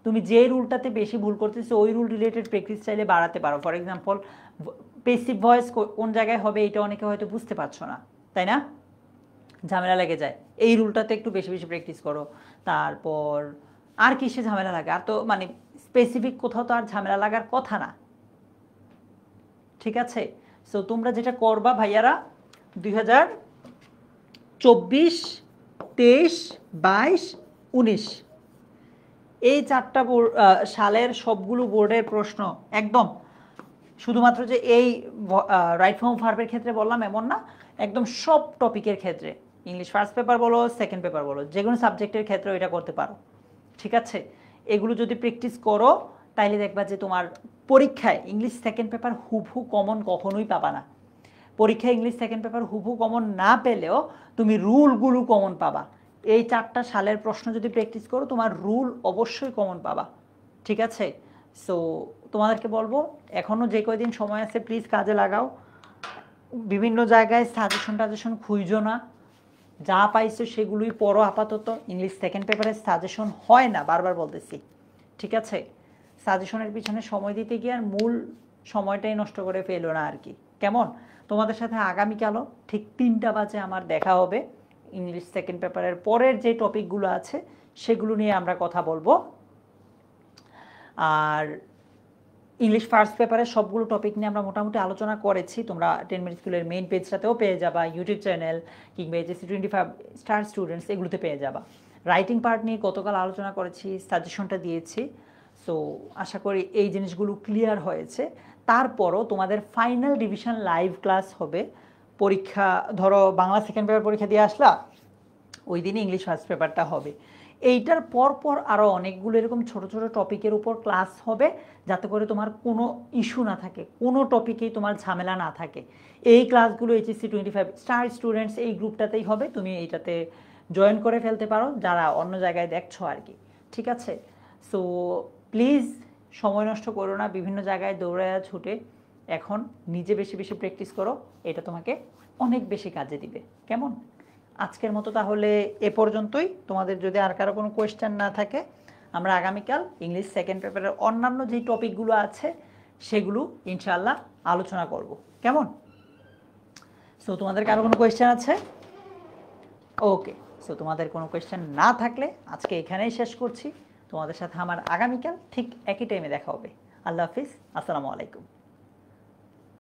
তুমি যে রুলটাতে বেশি ভুল করতেছো ওই রুল রিলেটেড প্র্যাকটিস চাইলে বাড়াতে পারো ফর এক্সাম্পল পেসিভ ভয়েস কোন জায়গায় হবে এটা অনেকে হয়তো বুঝতে পারছো না তাই না ঝামেলা লেগে যায়। এই রুলটাতে একটু বেশি বেশি প্র্যাকটিস করো। তারপর আর কিসে ঝামেলা লাগে? আর তো মানে স্পেসিফিক কোথাও তো আর ঝামেলা লাগার কথা না, ঠিক আছে? সো তোমরা যেটা করবা ভাইয়ারা, 2024, 23, 22, 19 এই 4টা সালের সবগুলো বোর্ডের প্রশ্ন একদম, শুধুমাত্র যে এই রাইট ফর্ম ভার্বের ক্ষেত্রে বললাম এমন না, একদম সব টপিকের ক্ষেত্রে, ইংলিশ ফার্স্ট পেপার বলো, সেকেন্ড পেপার বলো, যে কোনো সাবজেক্টের ক্ষেত্রে এটা করতে পারো, ঠিক আছে? এগুলো যদি প্র্যাকটিস করো তাইলে দেখবা যে তোমার পরীক্ষায় ইংলিশ সেকেন্ড পেপার হুবহু কমন কখনোই পাবা না। পরীক্ষায় ইংলিশ সেকেন্ড পেপার হুবহু কমন না পেলেও তুমি রুলগুলো কমন পাবা। এই 4টা সালের প্রশ্ন যদি প্র্যাকটিস করো তোমার রুল অবশ্যই কমন পাবা, ঠিক আছে? সো তোমাদেরকে বলবো এখনও যে কয়দিন সময় আছে প্লিজ কাজে লাগাও। বিভিন্ন জায়গায় সাজেশন খুঁজো না, যা পাইছো সেগুলোই পড়ো আপাতত। ইংলিশ সেকেন্ড পেপারের সাজেশন হয় না, বারবার বলতেছি, ঠিক আছে? সাজেশনের পিছনে সময় দিতে গিয়ে আর মূল সময়টাই নষ্ট করে ফেলো না আর কি, কেমন? তোমাদের সাথে আগামীকালও ঠিক 3টা বাজে আমার দেখা হবে। ইংলিশ সেকেন্ড পেপারের পরের যে টপিকগুলো আছে সেগুলো নিয়ে আমরা কথা বলবো। আর ইংলিশ ফার্স্ট পেপারের সবগুলো টপিক নিয়ে আমরা মোটামুটি আলোচনা করেছি, তোমরা 10 মিনিট স্কুলের মেইন পেজটাতেও পেয়ে যাবা, ইউটিউব চ্যানেল কিংবা HSC 25 স্টার স্টুডেন্টস এগুলোতে পেয়ে যাবা। রাইটিং পার্ট নিয়ে গতকাল আলোচনা করেছি, সাজেশনটা দিয়েছি। সো আশা করি এই জিনিসগুলো ক্লিয়ার হয়েছে। তারপরও তোমাদের ফাইনাল রিভিশন লাইভ ক্লাস হবে। পরীক্ষা ধরো বাংলা সেকেন্ড পেপার পরীক্ষা দিয়ে আসলা, ওই দিনই ইংলিশ ফার্স্ট পেপারটা হবে। এইটার পর আরও অনেকগুলো এরকম ছোট ছোট টপিকের উপর ক্লাস হবে, যাতে করে তোমার কোনো ইস্যু না থাকে, কোনো টপিকেই তোমার ঝামেলা না থাকে। এই ক্লাসগুলো HSC 25 স্টার স্টুডেন্টস এই গ্রুপটাতেই হবে, তুমি এইটাতে জয়েন করে ফেলতে পারো যারা অন্য জায়গায় দেখছো আর কি, ঠিক আছে? সো প্লিজ সময় নষ্ট করো না বিভিন্ন জায়গায় দৌড়ায় ছুটে, এখন নিজে বেশি বেশি প্র্যাকটিস করো, এটা তোমাকে অনেক বেশি কাজে দিবে, কেমন? আজকের মতো তাহলে এ পর্যন্তই। তোমাদের যদি আর কারো কোনো কোয়েশ্চেন না থাকে, আমরা আগামীকাল ইংলিশ সেকেন্ড পেপারের অন্যান্য যেই টপিকগুলো আছে সেগুলো ইনশাআল্লাহ আলোচনা করব, কেমন? সো তোমাদের কারো কোনো কোয়েশ্চেন আছে? ওকে, সো তোমাদের কোনো কোয়েশ্চেন না থাকলে আজকে এখানেই শেষ করছি। তোমাদের সাথে আমার আগামীকাল ঠিক একই টাইমে দেখা হবে। আল্লাহ হাফিজ, আসসালামু আলাইকুম।